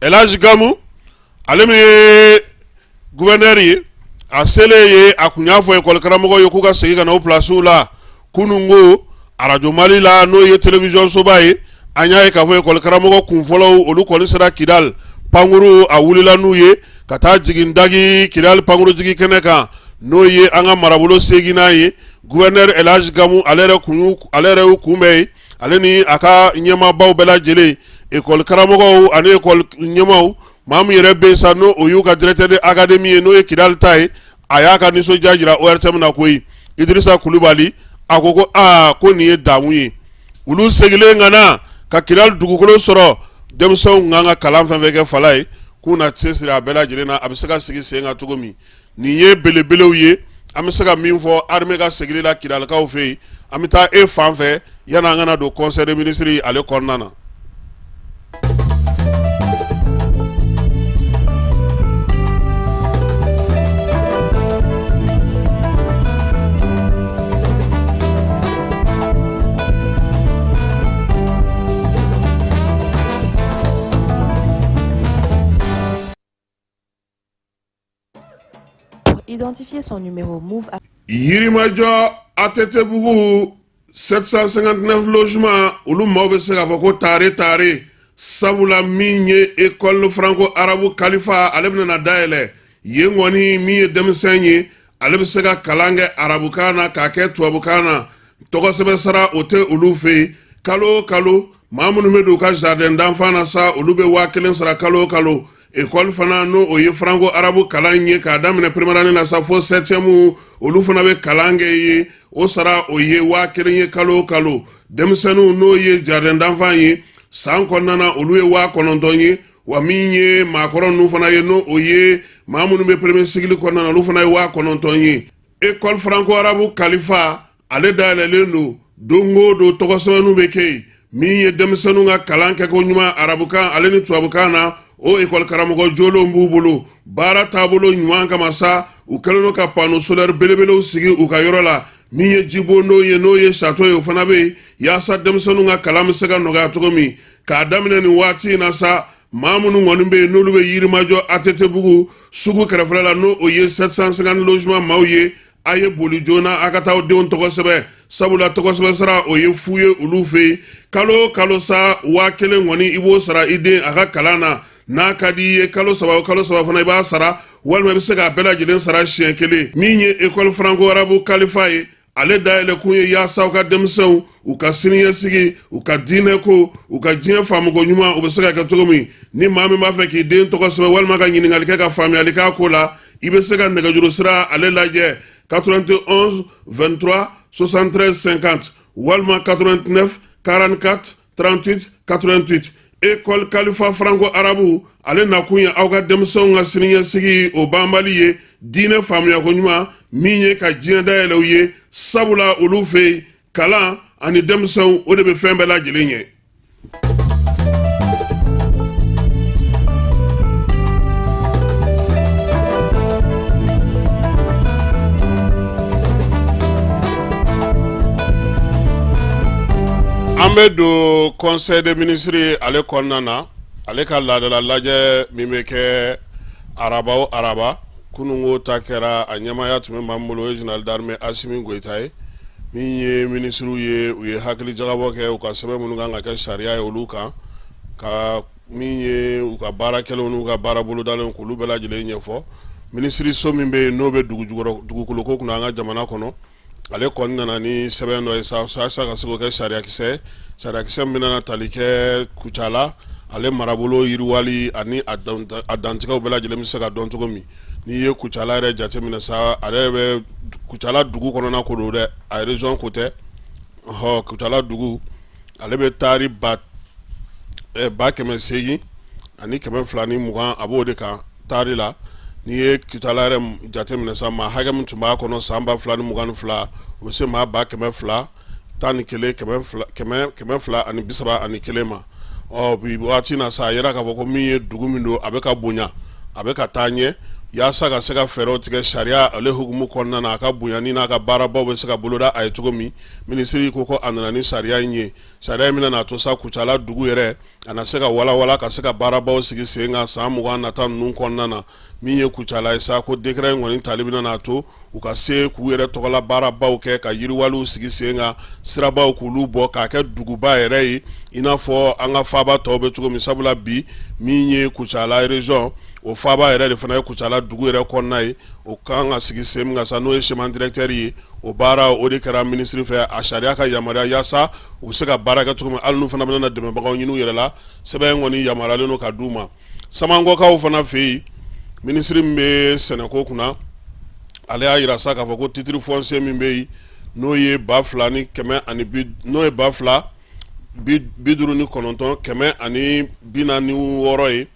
El Hadj Gamou ale min ye gouverneur ye a selen ye a kun y'a fɔ école karamɔgɔw ye k'u ka segin ka na o plasiw la kunungo radio Mali la n'o ye télévision soba ye an y'a ye k'a fɔ école karamɔgɔ kun fɔlɔw olu kɔni sera Kidal pankuru a wulila n'u ye ka taa jigin dagi Kidal pankuru jigi kɛnɛ kan n'o ye an ka marabolo seginna ye gouverneur El Hadj Gamou ale yɛrɛ y'u kunbɛn ye ale ni a ka ɲɛmaabaw bɛɛ lajɛlen école karamɔgɔw ani école ɲɛmaaw maa min yɛrɛ bɛ yen sa n'o o y'u ka directeur de académie ye n'o ye Kidal ta ye a y'a ka nisɔndiya jira ORTM na koyi Idrissa Kulibali a ko ko nin ye damu ye olu segilen ka na ka Kidal dugukolo sɔrɔ denmisɛnw kan ka kalan fɛn fɛn kɛ fala ye k'u na cɛsiri a bɛɛ lajɛlen na a bɛ se ka sigi sen kan cogo min nin ye belebelew ye an bɛ se ka min fɔ armée ka segili la Kidalikaw fɛ yen an bɛ taa e fan fɛ yanni an kana don conseil des ministres ale kɔnɔna na. Identifier son numéro Move. Yirimajɔ Atetebugu 759 logements olu maaw bɛ se k'a fɔ ko taare sabula min ye école franco arabu kalifa ale bɛna na dayɛlɛ yen kɔni min ye denmisɛn ye ale bɛ se ka kalan kɛ arabukan na k'a kɛ tubabukan na tɔgɔsɛbɛn sara o tɛ olu fɛ yen kalo o kalo maa minnu bɛ don u ka jardin d'enfant na sa olu bɛ 1000 sara kalo o kalo école fana n'o o ye franco arabu kalan ye k'a daminɛ première année la sa fo 7e olu fana bɛ kalan kɛ ye o sara o ye 1000 ye kalo o kalo denmisɛnninw n'o ye jardin d'enfant ye san kɔnɔna na olu ye 900 ye wa min ye maakɔrɔ ninnu fana ye n'o o ye maa minnu bɛ premier cycle kɔnɔna na olu fana ye 900 ye école franco arabu kalifa ale dayɛlɛlen don dongo do tɔgɔsɛbɛnnu bɛ kɛ min ye denmisɛnninw ka kalan kɛ ko ɲuman arabukan ale ni tubabukan na o ekɔli karamɔgɔ jolenw b'u bolo baara taabolo ɲuman kama sa u kɛlen don ka pano solaire belebelew sigi u ka yɔrɔ la min ye jibondow ye n'o ye sato ye o fana bɛ yen yaasa denmisɛnninw ka kalan bɛ se ka nɔgɔya cogo min k'a daminɛ nin waati in na sa maa minnu kɔni bɛ yen n'olu bɛ yirimajɔ ATT-bugu sugu kɛrɛfɛla la n'o o ye 750 logement maaw ye a ye boli joona a ka taa denw tɔgɔ sɛbɛ sabula tɔgɔ sɛbɛ sara o ye fu ye olu fɛ yen kalo kalo sa 1000 kɔni i b'o sara i den a ka kalan na n'a ka di i ye kalo saba fana i b'a sara walima i bɛ se k'a bɛɛ lajɛlen sara siɲɛ kelen min ye école franco arabu kalifa ye ale dayɛlɛ kun ye yaasa u ka denmisɛnw u ka siniɲɛsigi u ka diinɛ ko u ka diɲɛ faamuko ɲuman u bɛ se ka kɛ cogo min ni maa min b'a fɛ k'i den tɔgɔ sɛbɛ walima ka ɲininkali kɛ ka faamuyali k'a ko la i bɛ se ka nɛgɛjuru sira ale lajɛ 91 23 73 50 walima 89 44 38 88 école kalifa franco arabu ale nakun ye aw ka denmisɛnw ka siniɲɛsigi o banbali ye diinɛ faamuyako ɲuman min ye ka diɲɛ dayɛlɛw ye sabula olu fɛ yen kalan ani denmisɛnw o de bɛ fɛn bɛɛ lajɛlen ɲɛ. An bɛ don conseil des ministres ale kɔnɔna na ale ka laadala lajɛ min bɛ kɛ araba o araba kunungo ta kɛra a ɲɛmaaya tun bɛ maa bolo o ye général d'armée Asimi Goyita ye min ye ministres ye u ye hakili jagabɔ kɛ u ka sɛbɛn minnu kan ka kɛ sariya ye olu kan ka min ye u ka baarakɛlaw n'u ka baara bolodalen k'olu bɛɛ lajɛlen ɲɛfɔ ministre so min bɛ yen n'o bɛ dugukoloko kunna an ka jamana kɔnɔ ale kɔni nana ni sɛbɛn dɔ ye sa ka se k'o kɛ sariyakisɛ min bɛna tali kɛ Kucala ale marabolo yiriwali ani a dantigɛw bɛɛ lajɛlen bɛ se ka dɔn cogo min n'i ye Kucala yɛrɛ jateminɛ sa ale bɛ Kucala dugu kɔnɔna ko don dɛ a région ko tɛ Kucala dugu ale bɛ taari ba 800 ani 220 a b'o de kan taari la n'i ye Kucala yɛrɛ jateminɛ sa maa hakɛ min tun b'a kɔnɔ san 2022 o bɛ se maa 200,000 11 231 ma bi waati na sa a yɛrɛ k'a fɔ ko min ye dugu min don a bɛ ka bonya a bɛ ka taa ɲɛ yaasa ka se ka fɛɛrɛw tigɛ sariya ale hukumu kɔnɔna na a ka bonya ni n'a ka baarabaw bɛ se ka boloda a ye cogo min minisiri ko ko a nana ni sariya in ye sariya min na to sa Kucala dugu yɛrɛ a na se ka walawala ka se ka baarabaw sigi sen kan san 20 nata ninnu kɔnɔna na min ye Kucala ye sa ko décret in kɔni tali bɛna na to u ka se k'u yɛrɛ tɔgɔla baarabaw kɛ ka yiriwaliw sigi sen kan sirabaw k'olu bɔ k'a kɛ duguba yɛrɛ ye i n'a fɔ an ka faaba tɔw bɛ cogo min sabula bi min ye Kucala région o faaba yɛrɛ de fana ye Kucala dugu yɛrɛ kɔnɔna ye o kan ka sigi sen min kan sa n'o ye chemin directeur ye o baara o de kɛra ministre fɛ a sariya ka yamaruya yaasa u bɛ se ka baara kɛ cogo min hali n'u fana bɛna dɛmɛbagaw ɲini u yɛrɛ la sɛbɛn kɔni yamaruyalen don ka d'u ma Samankɔkaw fana fɛ yen ministre min bɛ sɛnɛko kunna ale y'a yira sa k'a fɔ ko titre foncier min bɛ yen n'o ye 2,259,146 ye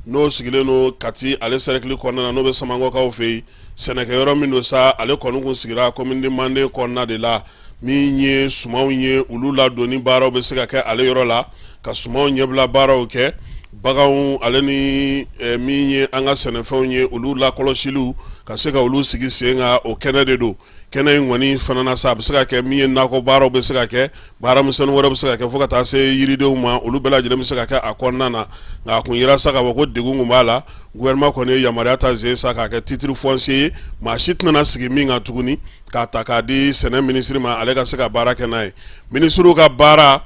n'o sigilen don Kati ale cercle kɔnɔna na n'o bɛ Samankɔkaw fɛ yen sɛnɛkɛyɔrɔ min don sa ale kɔni kun sigira commune de Mande kɔnɔna de la min ye sumanw ye olu ladonni baaraw bɛ se ka kɛ ale yɔrɔ la ka sumanw ɲɛbila baaraw kɛ baganw ale ni min ye an ka sɛnɛfɛnw ye olu lakɔlɔsiliw ka se ka olu sigi sen kan o kɛnɛ de don kɛnɛ in kɔni fana na sa a bɛ se ka kɛ min ye nakɔ baaraw bɛ se ka kɛ baara misɛnnin wɛrɛ bɛ se ka kɛ fo ka taa se yiridenw ma olu bɛɛ lajɛlen bɛ se ka kɛ a kɔnɔna na nka a kun yira sa k'a fɔ ko degun kun b'a la gouvernement kɔni ye yamaruya ta zen sa k'a kɛ titre foncier ye maa si tɛna sigi min kan tuguni k'a ta k'a di sɛnɛ minisiri ma ale ka se ka baara kɛ n'a ye minisiriw ka baara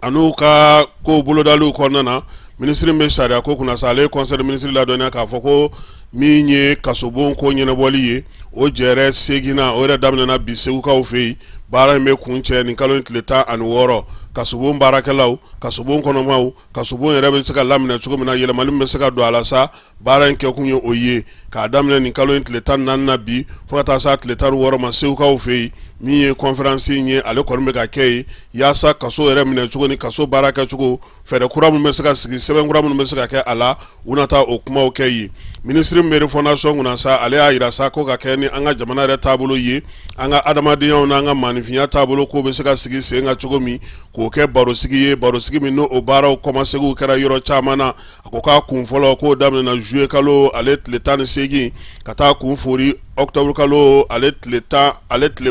an'u ka kow bolodaliw kɔnɔna na minisiri bɛ sariya ko kunna sa ale ye conseil de ministre ladɔnniya k'a fɔ ko min ye kasobon ko ɲɛnabɔli ye o jɛrɛ segina o yɛrɛ daminɛna bi segukaw fɛ yen baara in bɛ kun cɛ nin kalo in tile 16 kasobon baarakɛlaw kasobon kɔnɔmaw kasobon yɛrɛ bɛ se ka laminɛ cogo min na yɛlɛmali bɛ se ka don a la sa baara in kɛ kun ye o ye k'a daminɛ nin kalo in tile 14 na bi fo ka taa se tile 16 ma segukaw fɛ yen min ye conférence in ye ale kɔni bɛ ka kɛ yen yaasa kaso yɛrɛ minɛ cogo ni kaso baara kɛ cogo fɛɛrɛ kura minnu bɛ se ka sigi sɛbɛn kura minnu bɛ se ka kɛ a la u na taa o kumaw kɛ yen ministre mairie fondation kunna sa ale y'a yira sa ko ka kɛ ni an ka jamana yɛrɛ taabolo ye an ka adamadenyaw n'an ka maanifinya taabolo ko bɛ se ka sigi sen kan cogo min k'o kɛ barosigi ye barosigi min n'o baaraw kɔmasegiw kɛra yɔrɔ caman na a ko k'a kun fɔlɔ k'o daminɛna juillet kalo ale tile 18 ka taa kun fori octobre kalo ale tile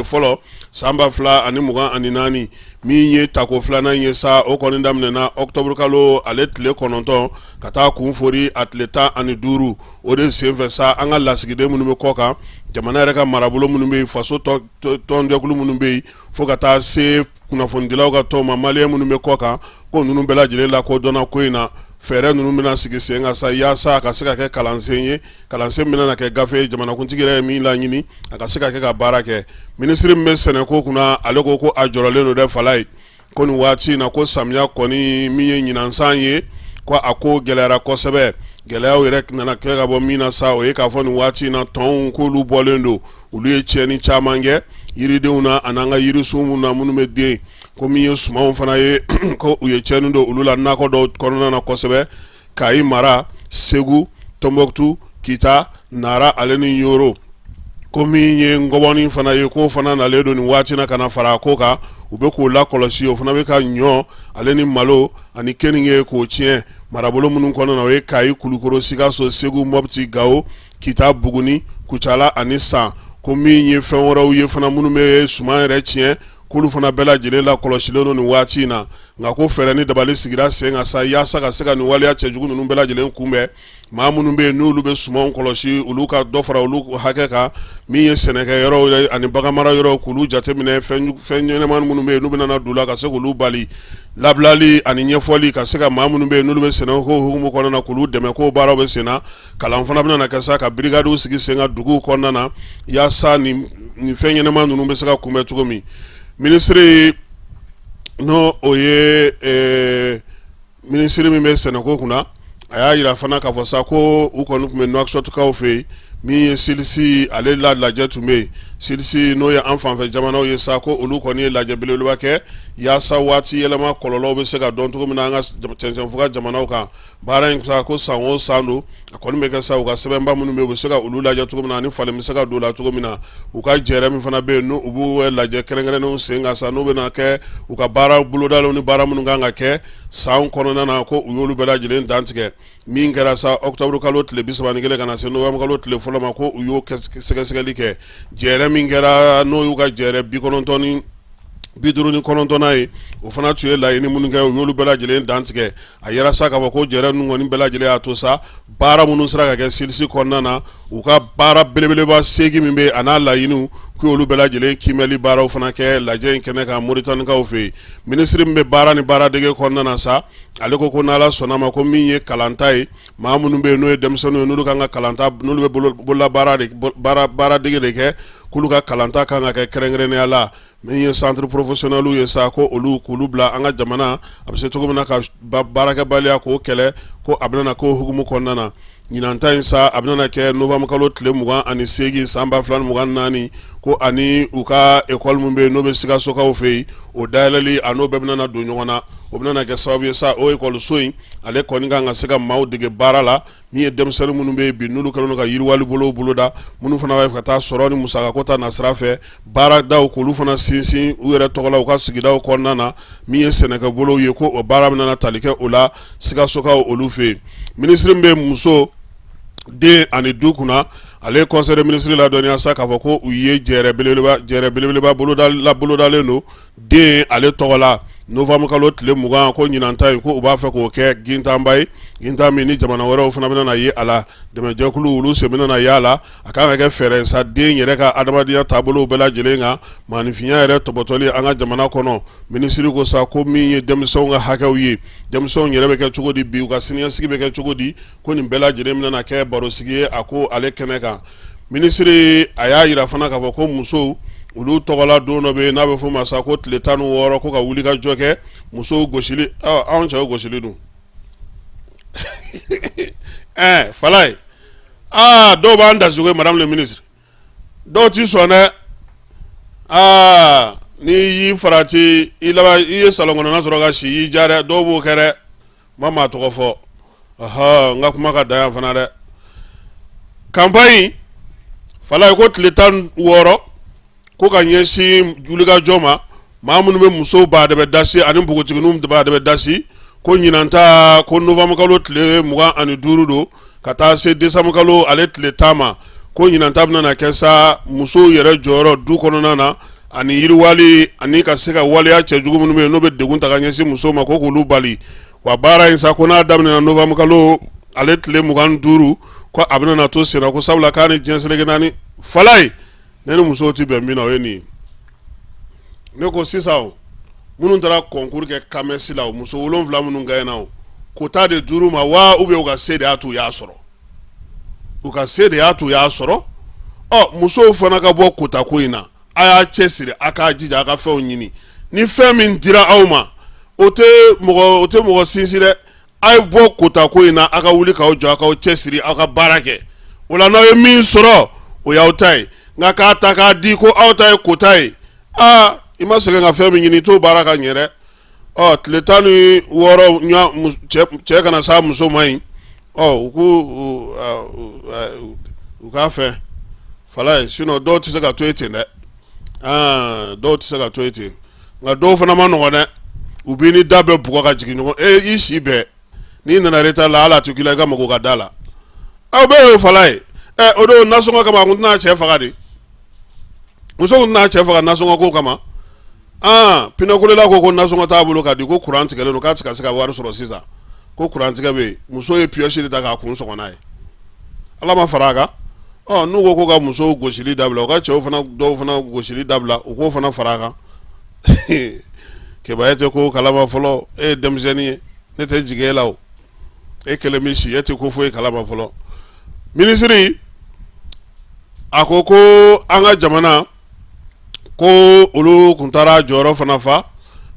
fɔlɔ san 2024 min ye tako filanan ye sa o kɔni daminɛna octobre kalo ale tile 9 ka taa kun fori a tile 15 o de senfɛ sa an ka lasigiden minnu bɛ kɔ kan jamana yɛrɛ ka marabolo minnu bɛ yen faso tɔnjɛkulu minnu bɛ yen fo ka taa se kunnafonidilaw ka tɔn ma maliyɛn minnu bɛ kɔ kan ko ninnu bɛɛ lajɛlen la ko dɔnna ko in na fɛɛrɛ ninnu bɛna sigi sen kan sa yaasa a ka se ka kɛ kalansen ye kalansen bɛna na kɛ gafe ye jamanakuntigi yɛrɛ ye min laɲini a ka se ka kɛ ka baara kɛ minisiri min bɛ sɛnɛko kunna ale ko a jɔrɔlen don dɛ fala ye ko nin waati in na ko samiya kɔni min ye ɲinansan ye ko a ko gɛlɛyara kosɛbɛ gɛlɛyaw yɛrɛ nana kɛ ka bɔ min na sa o ye k'a fɔ nin waati in na tɔnw k'olu bɔlen don olu ye tiɲɛni caman kɛ yiridenw na an'an ka yirisun na minnu bɛ den ko min ye sumanw fana ye ko u ye tiɲɛni don olu la nakɔ dɔw kɔnɔna na kosɛbɛ Kayi mara Segu Tombouctou Kita Nara ale ni Yoro ko min ye ngɔbɔnin fana ye ko fana nalen don nin waati na kana fara ko kan u bɛ k'o la kɔlɔsi o fana bɛ ka ɲɔ ale ni malo ani keninge k'o tiɲɛ marabolo minnu kɔnɔna na o ye Kayi Kulukoro Sikaso Segu Mopti Gao Kita Buguni Kucala ani San ko min ye fɛn wɛrɛw ye fana minnu bɛ suman yɛrɛ tiɲɛ k'olu fana bɛɛ lajɛlen la kɔlɔsilen don nin waati in na nka ko fɛɛrɛ ni dabali sigira sen kan sa yaasa ka se ka nin waleya cɛjugu ninnu bɛɛ lajɛlen kunbɛn maa minnu bɛ yen n'olu bɛ sumanw kɔlɔsi olu ka dɔ fara olu hakɛ kan min ye sɛnɛkɛyɔrɔw ye ani baganmara yɔrɔw k'olu jateminɛ fɛn ɲɛnɛmani minnu bɛ yen n'u bɛna na don u la ka se k'olu bali labilali ani ɲɛfɔli ka se ka maa minnu bɛ yen n'olu bɛ sɛnɛko hukumu kɔnɔna na k'olu dɛmɛ k'o baaraw bɛ sen na kalan fana bɛna na kɛ sa ka birigadiw sigi sen kan duguw kɔnɔna na yaasa nin fɛn ɲɛnɛma ninnu bɛ se ka kunbɛn cogo min ministre no o ye ministre min bɛ sɛnɛko kunna a y'a yira fana k'a fɔ sa ko u kɔni tun bɛ Nouakchott-kaw fɛ yen min ye Silisi ale la lajɛ tun bɛ yen Silisi n'o ye an fanfɛ jamanaw ye sa ko olu kɔni ye lajɛ belebeleba kɛ yaasa waati yɛlɛma kɔlɔlɔw bɛ se ka dɔn cogo min na an ka cɛncɛnfuga jamanaw kan baara in sa ko san o san don a kɔni bɛ kɛ sa u ka sɛbɛnba minnu bɛ yen u bɛ se ka olu lajɛ cogo min na ani falen bɛ se ka don la cogo min na u ka jɛrɛ min fana bɛ yen n'u b'u lajɛ kɛrɛnkɛrɛnnenw sen kan sa n'u bɛna kɛ u ka baara bolodalenw ni baara minnu kan ka kɛ san kɔnɔna na ko u y'olu bɛɛ lajɛlen dantigɛ min kɛra sa octobre kalo tile 31 ka na se novembre kalo tile fɔlɔ ma ko u y'o sɛgɛsɛgɛli kɛ jɛrɛ min kɛra n'o y'u ka jɛrɛ 59 ye o fana tun ye laɲini minnu kɛ u y'olu bɛɛ lajɛlen dantigɛ a yɛrɛ sa k'a fɔ ko jɛrɛ ninnu kɔni bɛɛ lajɛlen y'a to sa baara minnu sera ka kɛ Silisi kɔnɔna na u ka baara belebeleba 8 min bɛ a n'a laɲiniw k'u y'olu bɛɛ lajɛlen kimɛli baaraw fana kɛ lajɛ in kɛnɛ kan Moritanikaw fɛ yen minisiri min bɛ baara ni baaradege kɔnɔna na sa ale ko n'Ala sɔnna ma ko min ye kalanta ye maa minnu bɛ yen n'o ye denmisɛnninw ye n'olu kan ka kalanta n'olu bɛ bolola baaradege de kɛ k'olu ka kalanta kan ka kɛ kɛrɛnkɛrɛnnenya la min ye centre professionnel ye sa ko olu k'olu bila an ka jamana a bɛ se cogo min na ka baarakɛbaliya k'o kɛlɛ ko a bɛna na k'o hukumu kɔnɔna na ɲinanta in sa a bɛna na kɛ novembre kalo tile 28 san 2024 ko ani u ka école min bɛ yen n'o bɛ Sikasokaw fɛ yen o dayɛlɛli a n'o bɛɛ bɛna na don ɲɔgɔn na o bɛna na kɛ sababu ye sa o école in ale kɔni kan ka se ka maaw dege baara la min ye denmisɛnnin minnu bɛ yen bi n'olu kɛlen don ka yiriwali boloda minnu fana b'a fɛ ka taa sɔrɔ ni musakako ta nasira fɛ baaradaw k'olu fana sinsin u yɛrɛ tɔgɔ la u ka sigidaw kɔnɔna na min ye sɛnɛkɛbolow ye ko o baara bɛna na tali kɛ o la Sikasokaw olu fɛ yen minisiri bɛ muso den ani du kunna ale conseil des ministres la dɔnniya sa k'a fɔ ko u ye jɛrɛ belebeleba bolodalen don den ale tɔgɔ la novembre kalo tile 20 ko ɲinanta in ko u b'a fɛ k'o kɛ gintanba ye gintan min ni jamana wɛrɛw fana bɛna na ye a la dɛmɛjɛkulu olu sen bɛna na ye a la a kan ka kɛ fɛɛrɛ sa den yɛrɛ ka adamadenya taabolow bɛɛ lajɛlen kan maanifinya yɛrɛ tɔbɔtɔli an ka jamana kɔnɔ minisiri ko sa ko min ye denmisɛnw ka hakɛw ye denmisɛnw yɛrɛ bɛ kɛ cogo di bi u ka siniɲɛsigi bɛ kɛ cogo di ko nin bɛɛ lajɛlen bɛna na kɛ barosigi ye a ko ale kɛnɛ kan minisiri a y'a yira fana k'a fɔ ko musow olu tɔgɔla don dɔ bɛ n'a bɛ fɔ ma sa ko tile 16 ko ka wuli ka jɔ kɛ musow gosili anw cɛw gosili dun Falaye dɔw b'an dasugo madame le ministre dɔw ti sɔn dɛ ni y'i farati i laban i ye salon kɔnɔna sɔrɔ ka si y'i ja dɛ dɔw b'o kɛ dɛ ma maa tɔgɔ fɔ n ka kuma ka dan yan fana dɛ campagne Falaye ko tile 16 ko ka ɲɛsin wulikajɔ ma maa minnu bɛ musow baadɛbɛ dasi ani npogotigininw baadɛbɛ dasi ko ɲinanta ko novembre kalo tile 25 don ka taa se décembre kalo ale tile 10 ma ko ɲinanta bɛna na kɛ sa musow yɛrɛ jɔyɔrɔ du kɔnɔna na ani yiriwali ani ka se ka waleya cɛjugu minnu bɛ yen n'o bɛ degun ta ka ɲɛsin musow ma ko k'olu bali wa baara in sa ko n'a daminɛna novembre kalo ale tile 25 ko a bɛna na to senna ko sabula k'a ni diɲɛ seleke naani Falaye ne ni musow ti bɛn min na o ye nin ye ne ko sisan minnu taara concours kɛ kamɛsi la muso 7 minnu gagné o kota de 5 ma wa ou bien u ka se de y'a to u y'a sɔrɔ u ka se de y'a to u y'a sɔrɔ musow fana ka bɔ kota ko in na a y'a cɛsiri a k'a jija a ka fɛnw ɲini ni fɛn min dira aw ma o tɛ mɔgɔ sinsin dɛ a ye bɔ kota ko in na a ka wuli k'aw jɔ a k'aw cɛsiri aw ka baara kɛ o la n'aw ye min sɔrɔ o y'aw ta ye nka k'a ta k'a di ko aw ta ye kota ye i ma sɛgɛn ka fɛn min ɲini i t'o baara ka ɲɛ dɛ tile 16 cɛ kana s'a muso ma yen u k'a fɛ Falaye sinon dɔw tɛ se ka to yen ten dɛ dɔw tɛ se ka to yen ten nka dɔw fana ma nɔgɔn dɛ u b'i ni da bɛɛ bugɔ ka jigin ɲɔgɔn i si bɛɛ n'i nana retard la hali a tɛ k'i la i ka mago ka da la aw bɛɛ y'o Falaye o don nasɔngɔ kama a kun tɛna cɛ faga de muso kun tɛna cɛ faga nasɔngɔ ko kama pinakolela ko nasɔngɔ t'a bolo ka di ko courant tigɛlen don k'a tɛ ka se ka wari sɔrɔ sisan ko courant tigɛ bɛ yen muso ye piyɔsi de ta k'a kun sɔgɔ n'a ye ala ma fara a kan n'u ko ko ka musow gosili dabila u ka cɛw fana dɔw fana gosili dabila u k'o fana fara a kan kebaye tɛ ko kalama fɔlɔ e ye denmisɛnnin ye ne tɛ jigin e la o e kɛlen bɛ si e tɛ ko foyi kalama fɔlɔ minisiri a ko ko an ka jamana ko olu kun taara jɔyɔrɔ fana fa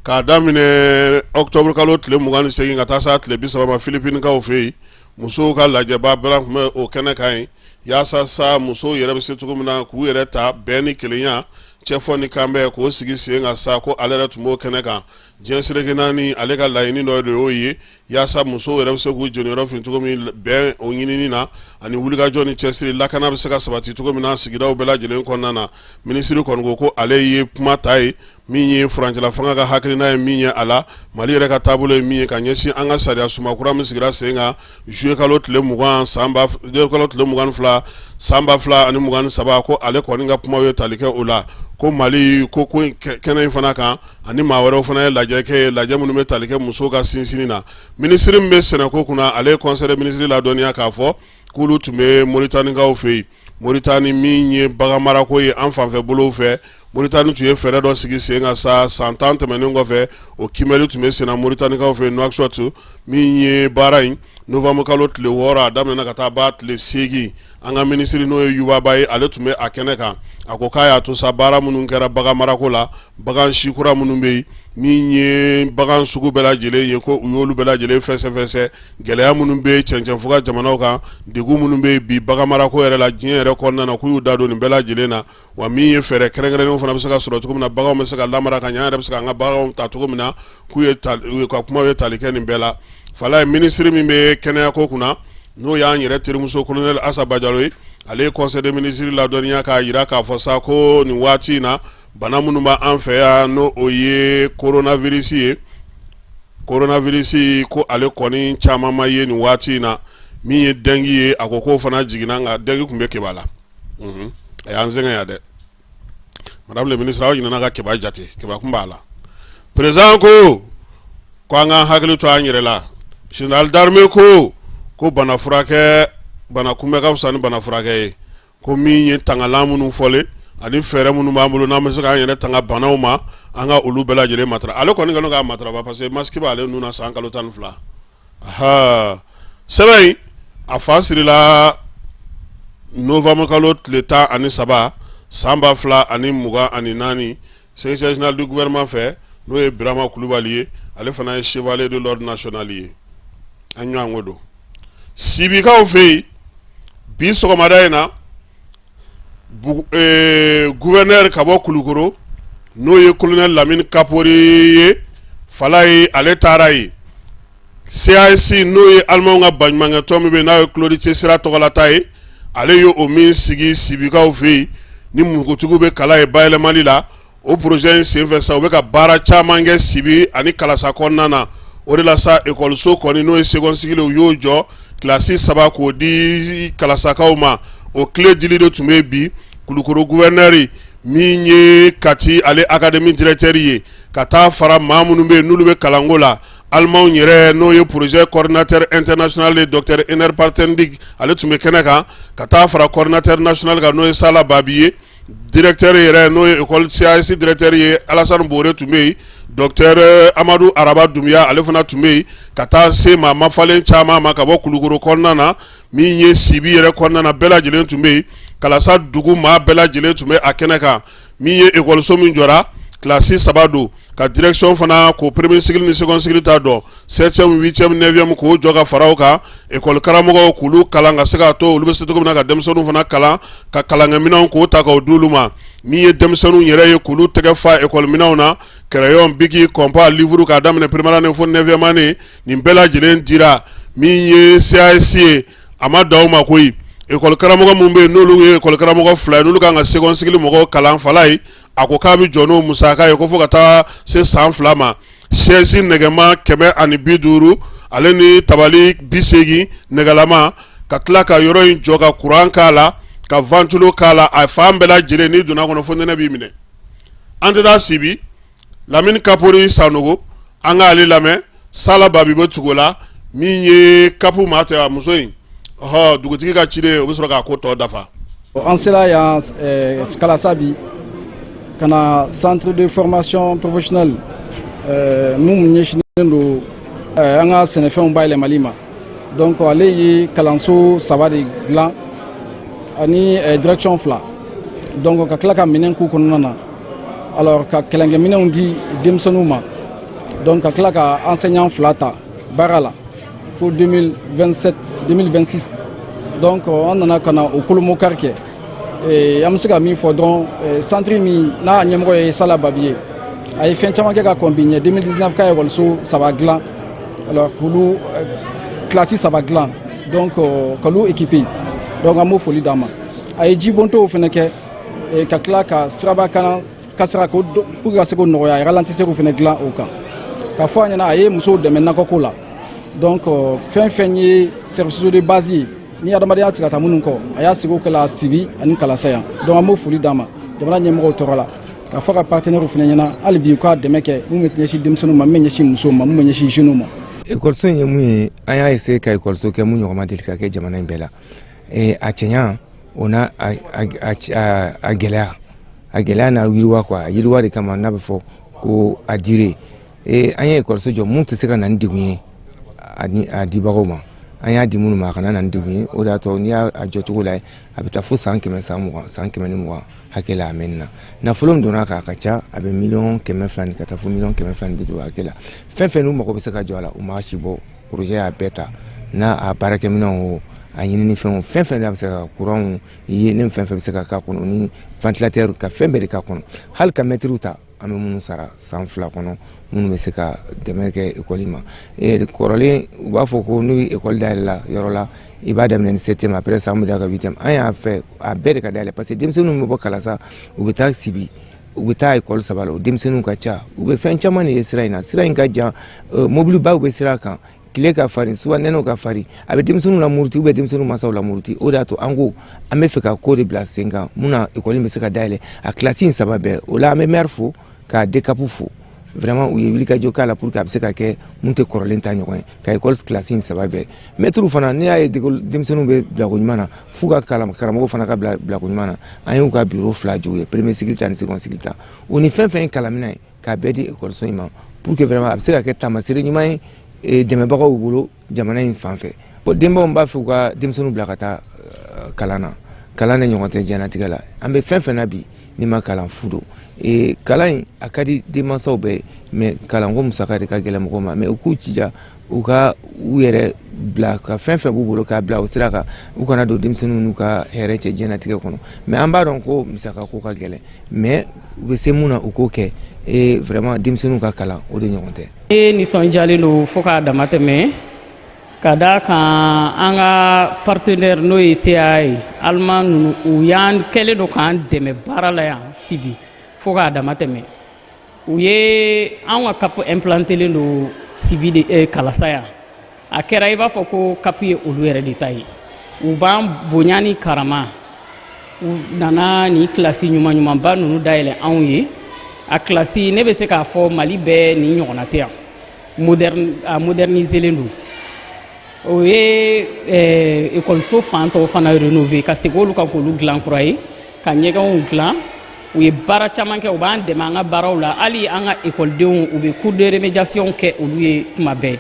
k'a daminɛ octobre kalo tile 28 ka taa sa tile 30 ma Philippines-kaw fɛ yen musow ka lajɛba bɛɛ tun bɛ o kɛnɛ kan yen yaasa sa musow yɛrɛ bɛ se cogo min na k'u yɛrɛ ta bɛn ni kelenya cɛfɔ ni kanbɛn k'o sigi sen kan sa ko ale yɛrɛ tun b'o kɛnɛ kan diɲɛ seleke naani ale ka laɲini dɔ de y'o ye yaasa musow yɛrɛ bɛ se k'u jɔyɔrɔ fin cogo min bɛn o ɲinini na ani wulikajɔ ni cɛsiri lakana bɛ se ka sabati cogo min na sigidaw bɛɛ lajɛlen kɔnɔna na minisiri kɔni ko ale ye kuma ta ye min ye furancɛla fanga ka hakilina ye min ye a la Mali yɛrɛ ka taabolo ye min ye ka ɲɛsin an ka sariya sumakura min sigira sen kan juillet kalo tile 20 san 2022 san 2023 ko ale kɔni ka kuma ye tali kɛ o la ko Mali ko kɛnɛ in fana kan ani maa wɛrɛw fana ye lajɛ kɛ lajɛ minnu bɛ tali kɛ musow ka sinsinni na minisiri min bɛ sɛnɛko kunna ale ye conseil des ministres ladɔnniya k'a fɔ k'olu tun bɛ Mauritanie-kaw fɛ yen Mauritanie min ye bagan marako ye an fanfɛ bolow fɛ Mauritanie tun ye fɛɛrɛ dɔ sigi sen kan sa san 10 tɛmɛnen kɔfɛ o kimɛli tun bɛ senna Mauritanie-kaw fɛ yen Nouakchott min ye baara in novembre kalo tile 6 a daminɛna ka taa ba tile 8 an ka minisiri n'o ye Yubaba ye ale tun bɛ a kɛnɛ kan a ko k'a y'a to sa baara minnu kɛra bagan marako la bagan sikura minnu bɛ yen min ye bagan sugu bɛɛ lajɛlen ye ko u y'olu bɛɛ lajɛlen fɛsɛfɛsɛ gɛlɛya minnu bɛ cɛncɛn fo ka jamanaw kan degun minnu bɛ bi bagan marako yɛrɛ la diɲɛ yɛrɛ kɔnɔna na k'u y'u da don nin bɛɛ lajɛlen na wa min ye fɛɛrɛ kɛrɛnkɛrɛnnenw fana bɛ se ka sɔrɔ cogo min na baganw bɛ se ka lamara ka ɲɛ an yɛrɛ bɛ se ka an ka baganw ta cogo min na k'u ye ka kumaw ye tali kɛ nin bɛɛ la Falaye minisiri min bɛ kɛnɛyako kunna n'o y'an yɛrɛ terimuso colonel Asaba Jalo ye ale ye conseil des ministres ladɔnniya k'a jira k'a fɔ sa ko nin waati in na bana minnu b'an fɛ yan n'o o ye coronavirus ye coronavirus ko ale kɔni caman ma ye nin waati in na min ye dengue ye a ko k'o fana jiginna nka dengue tun bɛ keba la a y'an sɛgɛn yan dɛ madame le ministre aw ɲinɛna ka keba jate keba kun b'a la président ko an ka hakili to an yɛrɛ la général d'armée ko bana furakɛ bana kunbɛ ka fisa ni bana furakɛ ye ko min ye tangalan minnu fɔlen ani fɛɛrɛ minnu b'an bolo n'an bɛ se k'an yɛrɛ tanga banaw ma an ka olu bɛɛ lajɛlen matara ale kɔni kɛlen k'a matarafa parce que masque b'ale nun na san kalo 12 sɛbɛn in a fa sirila novembre kalo tile 13 san 2024 secrétaire général du gouvernement fɛ n'o ye Birama Kulubali ye ale fana ye chevalier de l'ordre national ye an ɲɔgɔn ko don sibikaw fɛ yen bi sɔgɔmada in na gouverneur ka bɔ Kulukoro n'o ye colonel Lamine Kapori ye fala ye ale taara yen CAC n'o ye alimanw ka baɲumankɛtɔn min bɛ n'a ye Claude Cesira tɔgɔlata ye ale ye o min sigi sibikaw fɛ yen ni mugutigiw bɛ kala ye bayɛlɛmali la o projet in senfɛ sa u bɛ ka baara caman kɛ sibi ani kalasa kɔnɔna na o de la sa ekɔliso kɔni n'o ye seconde cycle u y'o jɔ kilasi 3 k'o di kalasakaw ma o tile dili de tun bɛ bi Kulukoro gouverneur min ye Kati ale académie directeur ye ka taa fara maa minnu bɛ yen n'olu bɛ kalanko la alimanw yɛrɛ n'o ye projet coordinateur international ye Dr Ener Partendig ale tun bɛ kɛnɛ kan ka taa fara coordinateur national kan n'o ye Sala Babi ye directeur yɛrɛ n'o ye école CAC directeur ye Alassane Bore tun bɛ yen Dr Amadou Araba Doumbia ale fana tun bɛ yen ka taa se maa mafalen caman ma ka bɔ Kulukoro kɔnɔna na min ye sibi yɛrɛ kɔnɔna na bɛɛ lajɛlen tun bɛ yen kalasa dugu maa bɛɛ lajɛlen tun bɛ a kɛnɛ kan min ye écoliso min jɔra classe 3 don ka direction fana ko premier cycle ni second cycle ta dɔn 7e 8e 9e k'o jɔ ka faraw kan école karamɔgɔw k'olu kalan ka se ka to olu bɛ se cogo min na ka denmisɛnninw fana kalan ka kalankɛminɛnw k'o ta k'o d'olu ma min ye denmisɛnninw yɛrɛ ye k'olu tɛgɛ fa école minɛnw na crayon biki compas livre k'a daminɛ première année fo 9e année nin bɛɛ lajɛlen dira min ye CAC ye a ma dan o ma koyi école karamɔgɔ mun bɛ yen n'olu ye école karamɔgɔ 2 ye n'olu kan ka second cycle mɔgɔw kalan fala ye a ko k'a bɛ jɔ n'o musaka ye ko fo ka taa se san 2 ma chaise nɛgɛma 150 ale ni tabali 80 nɛgɛlama ka tila ka yɔrɔ in jɔ ka courant k'a la ka ventilo k'a la a fan bɛɛ lajɛlen n'i donna kɔnɔ fo nɛnɛ b'i minɛ an tɛ taa sibi Lamine Kapori Sanogo an k'ale lamɛn Sala Babi bɛ tugu la min ye kapu maa tɛ a muso in dugutigi ka ciden o bɛ sɔrɔ k'a ko tɔ dafa. An sera yan kalasa bi kana centre de formation professionnelle mun ɲɛsinnen don an ka sɛnɛfɛnw bayɛlɛmali ma donc ale ye kalanso 3 de dilan ani direction 2 donc ka tila ka minɛn k'u kɔnɔna na alors ka kɛlɛnkɛminɛnw di denmisɛnninw ma donc ka tila ka enseignant 2 ta baara la fo 2027-2026 donc an nana ka na o kolomokari kɛ an bɛ se ka min fɔ dɔrɔn centre min n'a ɲɛmɔgɔ ye Sala Babi ye a ye fɛn caman kɛ ka kɔn bi ɲɛ 2019 ka ekɔliso 3 dilan alors k'olu classe 3 dilan donc k'olu équiper donc an b'o foli d'a ma a ye jibontow fana kɛ ka tila ka siraba kana kasara ko pour que ka se k'o nɔgɔya a ye ralentisseur fana dilan o kan ka fɔ a ɲɛna a ye musow dɛmɛ nakɔko la donc fɛn fɛn ye service de base ye ni adamadenya sigi ka taa minnu kɔ a y'a sigi o kɛla sibi ani kalasa yan donc an b'o foli d'a ma jamana ɲɛmɔgɔw tɔgɔ la ka fɔ ka partenaires fana ɲɛna hali bi u ka dɛmɛ kɛ mun bɛ ɲɛsin denmisɛnninw ma min bɛ ɲɛsin musow ma mun bɛ ɲɛsin jeunes ma. Ekɔliso in ye mun ye an y'a essayer ka ekɔliso kɛ mun ɲɔgɔn ma deli ka kɛ jamana in bɛɛ la a cɛɲa o n'a a gɛlɛya n'a yiriwa quoi a yiriwa de kama n'a bɛ fɔ ko a dire an ye ekɔliso jɔ mun tɛ se ka na ni degun ye a dibagaw ma an y'a di minnu ma a kana na ni degun ye o de y'a to n'i y'a jɔ cogo la a bɛ taa fo san 100 san 20 san 120 hakɛ la a mɛnni na nafolo min donna k'a ka ca a bɛ $120 ka taa fo $150 hakɛ la fɛn fɛn n'u mago bɛ se ka jɔ a la u m'a si bɔ projet y'a bɛɛ ta n'a a baarakɛminɛnw o a ɲinini fɛnw fɛn fɛn de bɛ se ka courant ye ne fɛn fɛn bɛ se ka k'a kɔnɔ ni ventilateur ka fɛn bɛɛ de k'a kɔnɔ hali ka mɛtiriw ta an bɛ minnu sara san 2 kɔnɔ minnu bɛ se ka dɛmɛ kɛ ekɔli ma kɔrɔlen u b'a fɔ ko n'u ye ekɔli dayɛlɛla yɔrɔ la i b'a daminɛ ni 7e après ça an bɛ da ka 8e an y'a fɛ a bɛɛ de ka dayɛlɛ parce que denmisɛnninw bɛ bɔ kalasa u bɛ taa sibi u bɛ taa ekɔli 3 la o denmisɛnninw ka ca u bɛ fɛn caman de ye sira in na sira in ka jan mobilibaw bɛ sira kan tile ka farin soit nɛnɛw ka farin a bɛ denmisɛnninw la muruti denmisɛnninw mansaw la muruti o de y'a to an ko an bɛ fɛ ka ko de bila sen kan mun na ekɔli bɛ se ka dayɛlɛ a kilasi in 3 bɛɛ o la an bɛ maire fo ka DCAP fo vraiment u ye wulikajɔ k'a la pour que a bɛ se ka kɛ mun tɛ kɔrɔlen ta ɲɔgɔn ye ka école classe in 3 bɛɛ maître fana n'i y'a ye denmisɛnninw bɛ bilako ɲuman na f'u ka karamɔgɔw fana ka bilako ɲuman na an y'u ka bureau 2 jɔ u ye premier cycle ta ni second cycle ta o ni fɛn fɛn ye kalanminɛn ye k'a bɛɛ di écoliso in ma pour que vraiment a bɛ se ka kɛ taamasere ɲuman ye dɛmɛbagaw bolo jamana in fan fɛ bon denbaw b'a fɛ u ka denmisɛnninw bila ka taa kalan na kalan de ɲɔgɔn tɛ diɲɛnatigɛ la an bɛ fɛn fɛn na bi n'i ma kalan fu don kalan in a ka di denmansaw bɛɛ mais kalanko musaka de ka gɛlɛn mɔgɔw ma mais u k'u cija u ka u yɛrɛ bila ka fɛn fɛn b'u bolo k'a bila o sira kan u kana don denmisɛnninw n'u ka hɛrɛ cɛ diɲɛnatigɛ kɔnɔ mais an b'a dɔn ko musaka ko ka gɛlɛn mais u bɛ se mun na u k'o kɛ vraiment denmisɛnninw ka kalan o de ɲɔgɔn tɛ. Nisɔndiyalen don fo k'a dama tɛmɛ ka da kan an ka partenaire n'o ye CA ye Allemand ninnu u y'an kɛlen don k'an dɛmɛ baara la yan Sibi fo k'a dama tɛmɛ u ye an ka CAP implantelen don Sibi de Kalasa yan a kɛra i b'a fɔ ko CAP ye olu yɛrɛ de ta ye u b'an bonya ni karama u nana ni kilasi ɲuman-ɲumanba ninnu dayɛlɛ anw ye a kilasi ne bɛ se k'a fɔ Mali bɛɛ ni ɲɔgɔnna tɛ yan a moderniselen don o ye ekɔliso fan tɔw fana rénové ka segin olu kan k'olu dilan kura ye ka ɲɛgɛnw dilan u ye baara caman kɛ u b'an dɛmɛ an ka baaraw la hali an ka ekɔlidenw u bɛ cours de remédiation kɛ olu ye tuma bɛɛ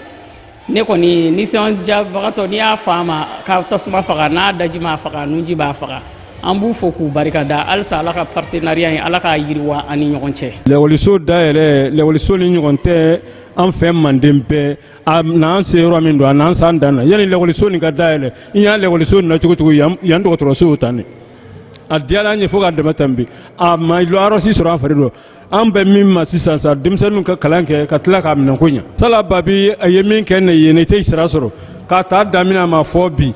ne kɔni nisɔndiyabagatɔ n'i y'a fɔ a ma k'a tasuma faga n'a daji m'a faga nunji b'a faga an b'u fɔ k'u barikada halisa ala ka partenariat in ala k'a yiriwa an ni ɲɔgɔn cɛ. Lɛkɔliso dayɛlɛ lɛkɔliso ni ɲɔgɔn tɛ an fɛ Manden bɛɛ a n'an se yɔrɔ min don a n'an s'an dan na yanni lɛkɔliso nin ka dayɛlɛ i y'a lɛkɔliso nin na cogo cogo yan dɔgɔtɔrɔsow tan ne a diyara an ye fo ka dɛmɛ tan bi a ma yɔrɔsi sɔrɔ an fari dɔ an bɛ min ma sisan sa denmisɛnninw ka kalan kɛ ka tila k'a minɛ ko ɲɛ sala babi a ye min kɛ ne ye ne tɛ sira sɔrɔ k'a ta daminɛ a ma fɔ bi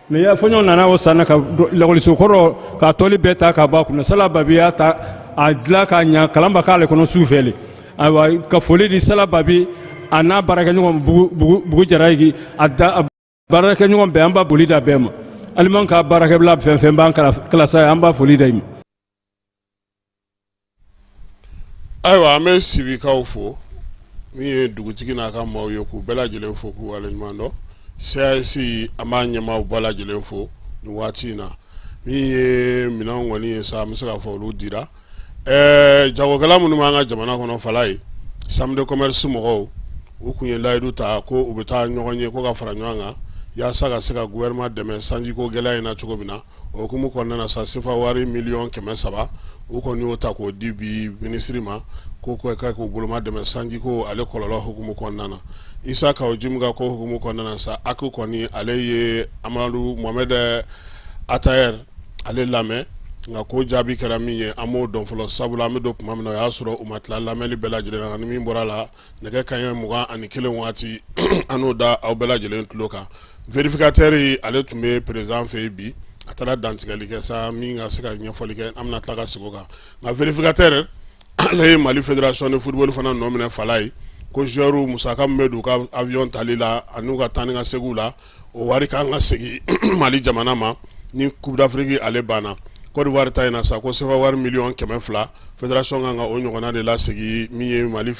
mais ya fɔɲɔ nana o sanna ka lɛkɔliso kɔrɔ k'a tɔli bɛɛ ta ka bɔ a kunna sala babi y'a ta a dilan k'a ɲɛ kalan b'a k'ale kɔnɔ su fɛ le ayiwa ka foli di sala babi a n'a baarakɛɲɔgɔn bugu jara yi a baarakɛɲɔgɔn bɛɛ an b'a boli da bɛɛ ma aliman ka baarakɛbila fɛn fɛn b'an kalasa ye an b'a foli da yi ma. Ayiwa an bɛ Sibikaw fo min ye dugutigi n'a ka maaw ye k'u bɛɛ lajɛlen fo k'u waleɲuman dɔn CAS an b'a ɲɛmaaw bɛɛ lajɛlen fo nin waati in na min ye minɛn kɔni ye sa an bɛ se k'a fɔ olu dira jagokɛla minnu b'an ka jamana kɔnɔ fala ye chambre de commerce mɔgɔw u kun ye layidu ta ko u bɛ taa ɲɔgɔn ye ko ka fara ɲɔgɔn kan yaasa ka se ka gouvernement dɛmɛ sanjiko gɛlɛya in na cogo min na o hukumu kɔnɔna na sa sefa wari $300,000 u kɔni y'o ta k'o di bi ministre ma ko k'u boloma dɛmɛ sanjiko ale kɔlɔlɔ hukumu kɔnɔna na Isa Kawo Jimuka ko hukumu kɔnɔna na sa ACU kɔni ale ye Amadu Mohamed Atayer ale lamɛn nka ko jaabi kɛra min ye an b'o dɔn fɔlɔ sabula an bɛ don tuma min na o y'a sɔrɔ u ma tila lamɛnli bɛɛ lajɛlen na ni min bɔra la nɛgɛ kanɲɛ 21 waati an n'o da aw bɛɛ lajɛlen tulo kan vérificateur ale tun bɛ président fɛ yen bi a taara dantigɛli kɛ sa min ka se ka ɲɛfɔli kɛ an bɛna tila ka segin o kan nka vérificateur ale ye Mali fédération de football fana nɔ minɛ fala ye ko joueur musaka min bɛ don u ka avion tali la ani u ka taa ni ka seginw la o wari kan ka segin Mali jamana ma ni coupe d'Afrique ale banna Côte d'Ivoire ta in na sa ko sefa wari $200,000 fédération kan ka o ɲɔgɔnna de lasegin min ye Mali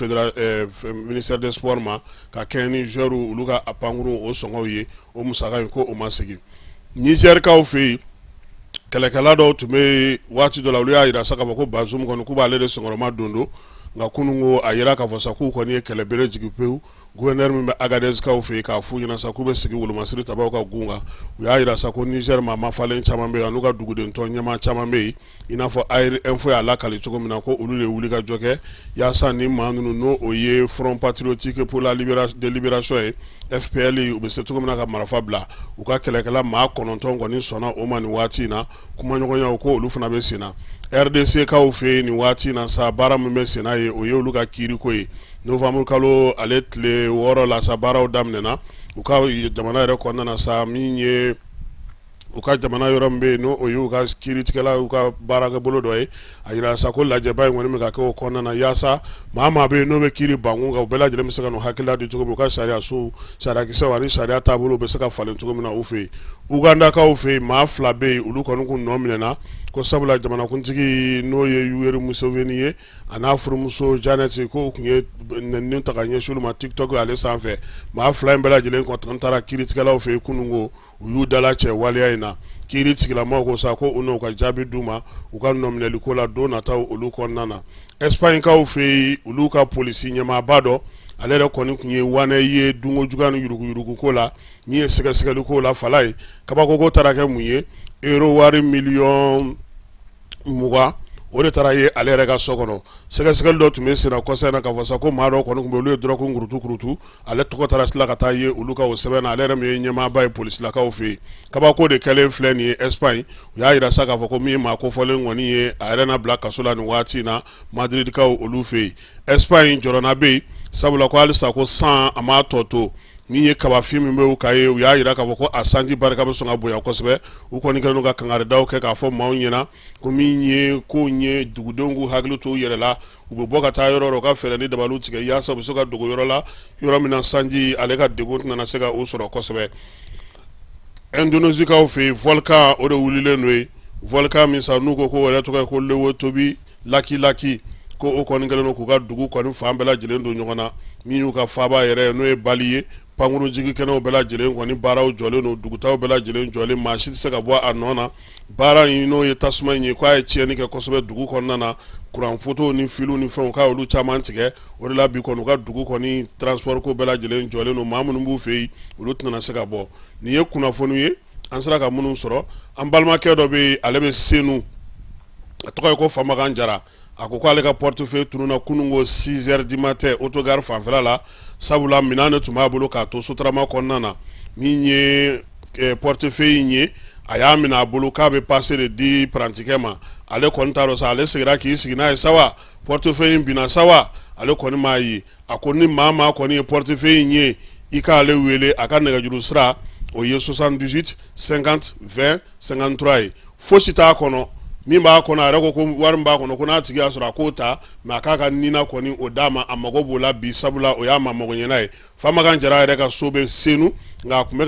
ministère des sports ma ka kɛ ni joueur olu ka pankuru o sɔngɔw ye o musaka in ko o ma segin Nigérikaw fɛ yen kɛlɛkɛla dɔw tun bɛ waati dɔ la olu y'a jira sa k'a fɔ ko Bazoum kɔni k'u b'ale de sɔngɔrɔma don nka kunun ko a yira k'a fɔ sa k'u kɔni ye kɛlɛbere jigin pewu gouverneur min bɛ Agadezkaw fɛ yen k'a f'u ɲɛna sa k'u bɛ sigi wolomasiri tabaw ka gun kan u y'a jira sa ko Niger maa falen caman bɛ yen n'u ka dugudentɔ ɲɛmaa caman bɛ yen i n'a fɔ Air Info y'a lakali cogo min na ko olu de wuli ka jɔ kɛ yaasa ni maa ninnu n'o o ye Front Patriotique pour la Libération ye FPL u bɛ se cogo min na ka marifa bila u ka kɛlɛkɛla maa 9 kɔni sɔnna o ma nin waati in na kumaɲɔgɔnyaw ko olu fana bɛ sen na RDC kaw fɛ yen nin waati in na sa baara min bɛ sen na ye o ye olu ka kiiriko ye novembre kalo ale tile 6 la sa baaraw daminɛna u ka jamana yɛrɛ kɔnɔna na sa min ye u ka jamana yɔrɔ min bɛ yen n'o o ye u ka kiiritigɛla u ka baarakɛbolo dɔ ye a yira sa ko lajɛba in kɔni bɛ ka kɛ o kɔnɔna na yaasa maa maa bɛ yen n'o bɛ kiiri bankun kan u bɛɛ lajɛlen bɛ se ka n'u hakilila di cogo min u ka sariya so sariyakisɛw ani sariya taabolo bɛ se ka falen cogo min na u fɛ yen Ugandakaw fɛ yen maa 2 bɛ yen olu kɔni kun nɔ minɛna ko sabula jamanakuntigi n'o ye Yoweri Museveni ye a n'a furumuso Janet ko u tun ye nɛnini ta ka ɲɛsin olu ma TikTok ale sanfɛ maa 2 in bɛɛ lajɛlen kɔni taara kiiritigɛlaw fɛ yen kunun ko u y'u dala cɛ waleya in na kiiri tigilamaw ko sa ko u n'u ka jaabi d'u ma u ka nɔminɛli ko la don nataw olu kɔnɔna na Espagne kaw fɛ yen olu ka polisi ɲɛmaaba dɔ ale yɛrɛ kɔni tun ye Wane ye dungo juguya ni yuruguyurugu ko la min ye sɛgɛsɛgɛli ko la fala ye kabako ko taara kɛ mun ye euro wari $20,000,000 o de taara ye ale yɛrɛ ka so kɔnɔ sɛgɛsɛgɛli dɔ tun bɛ sen na kɔsɛbɛ na k'a fɔ sa ko maa dɔ kɔni tun bɛ olu ye dɔrɔgu ngurutu ale tɔgɔ taara tila ka taa ye olu ka o sɛbɛn na ale yɛrɛ min ye ɲɛmaaba ye polisilakaw fɛ yen kabako de kɛlen filɛ nin ye Espagne u y'a yira sa k'a fɔ ko min ye maa kofɔlen kɔni ye a yɛrɛ na bila kaso la nin waati in na Madridikaw olu fɛ yen Espagne jɔrɔna bɛ yen sabula ko halisa ko san a m'a tɔ to min ye kabafin min bɛ u ka ye u y'a yira k'a fɔ ko a sanji barika bɛ sɔn ka bonya kosɛbɛ u kɔni kɛlen don ka kangaridaw kɛ k'a fɔ maaw ɲɛna ko min ye kow ɲɛ dugudenw k'u hakili to u yɛrɛ la u bɛ bɔ ka taa yɔrɔ o ka fɛɛrɛ ni dabaliw tigɛ yaasa u bɛ se ka dogo yɔrɔ la yɔrɔ min na sanji ale ka degun tɛna se ka o sɔrɔ kosɛbɛ Indonésikaw fɛ yen volcan o de wulilen n'o ye volcan min sa n'u ko ko yɛrɛ tɔgɔ ye ko Lewotobi laki ko o kɔni kɛlen don k'u ka dugu kɔni fan bɛɛ lajɛlen don ɲɔgɔn na min y'u ka faaba yɛrɛ n'o ye Bali ye pankuru jigi kɛnɛw bɛɛ lajɛlen kɔni baaraw jɔlen don dugutaw bɛɛ lajɛlen jɔlen maa si tɛ se ka bɔ a nɔ na baara in n'o ye tasuma in ye k'a ye tiɲɛni kɛ kosɛbɛ dugu kɔnɔna na kuran fotow ni filiw ni fɛnw k'a olu caman tigɛ o de la bi kɔni u ka dugu kɔni transport ko bɛɛ lajɛlen jɔlen don maa minnu b'u fɛ yen olu tɛna se ka bɔ nin ye kunnafoni ye an sera ka minnu sɔrɔ an balimakɛ dɔ bɛ yen ale bɛ Senu a tɔgɔ ye ko Famakan Jara a ko k'ale ka portefeuille tununa kunun ko 6h du matin autogare fanfɛla la sabula minɛn de tun b'a bolo k'a to sotarama kɔnɔna na min ye portefeuille in ye a y'a minɛ a bolo k'a bɛ passe de di prantikɛ ma ale kɔni t'a dɔn sa ale sigira k'i sigi n'a ye sawa portefeuille in binna sawa ale kɔni m'a ye a ko ni maa kɔni ye portefeuille in ye i k'ale wele a ka nɛgɛjuru sira o ye 78 50 20 53 ye fosi t'a kɔnɔ min b'a kɔnɔ a yɛrɛ ko wari min b'a kɔnɔ ko n'a tigi y'a sɔrɔ a k'o ta mɛ a k'a ka nina kɔni o d'a ma a mago b'o la bi sabula o y'a ma mago ɲɛna ye Famakan Jara yɛrɛ ka so bɛ Senu nka a tun bɛ ka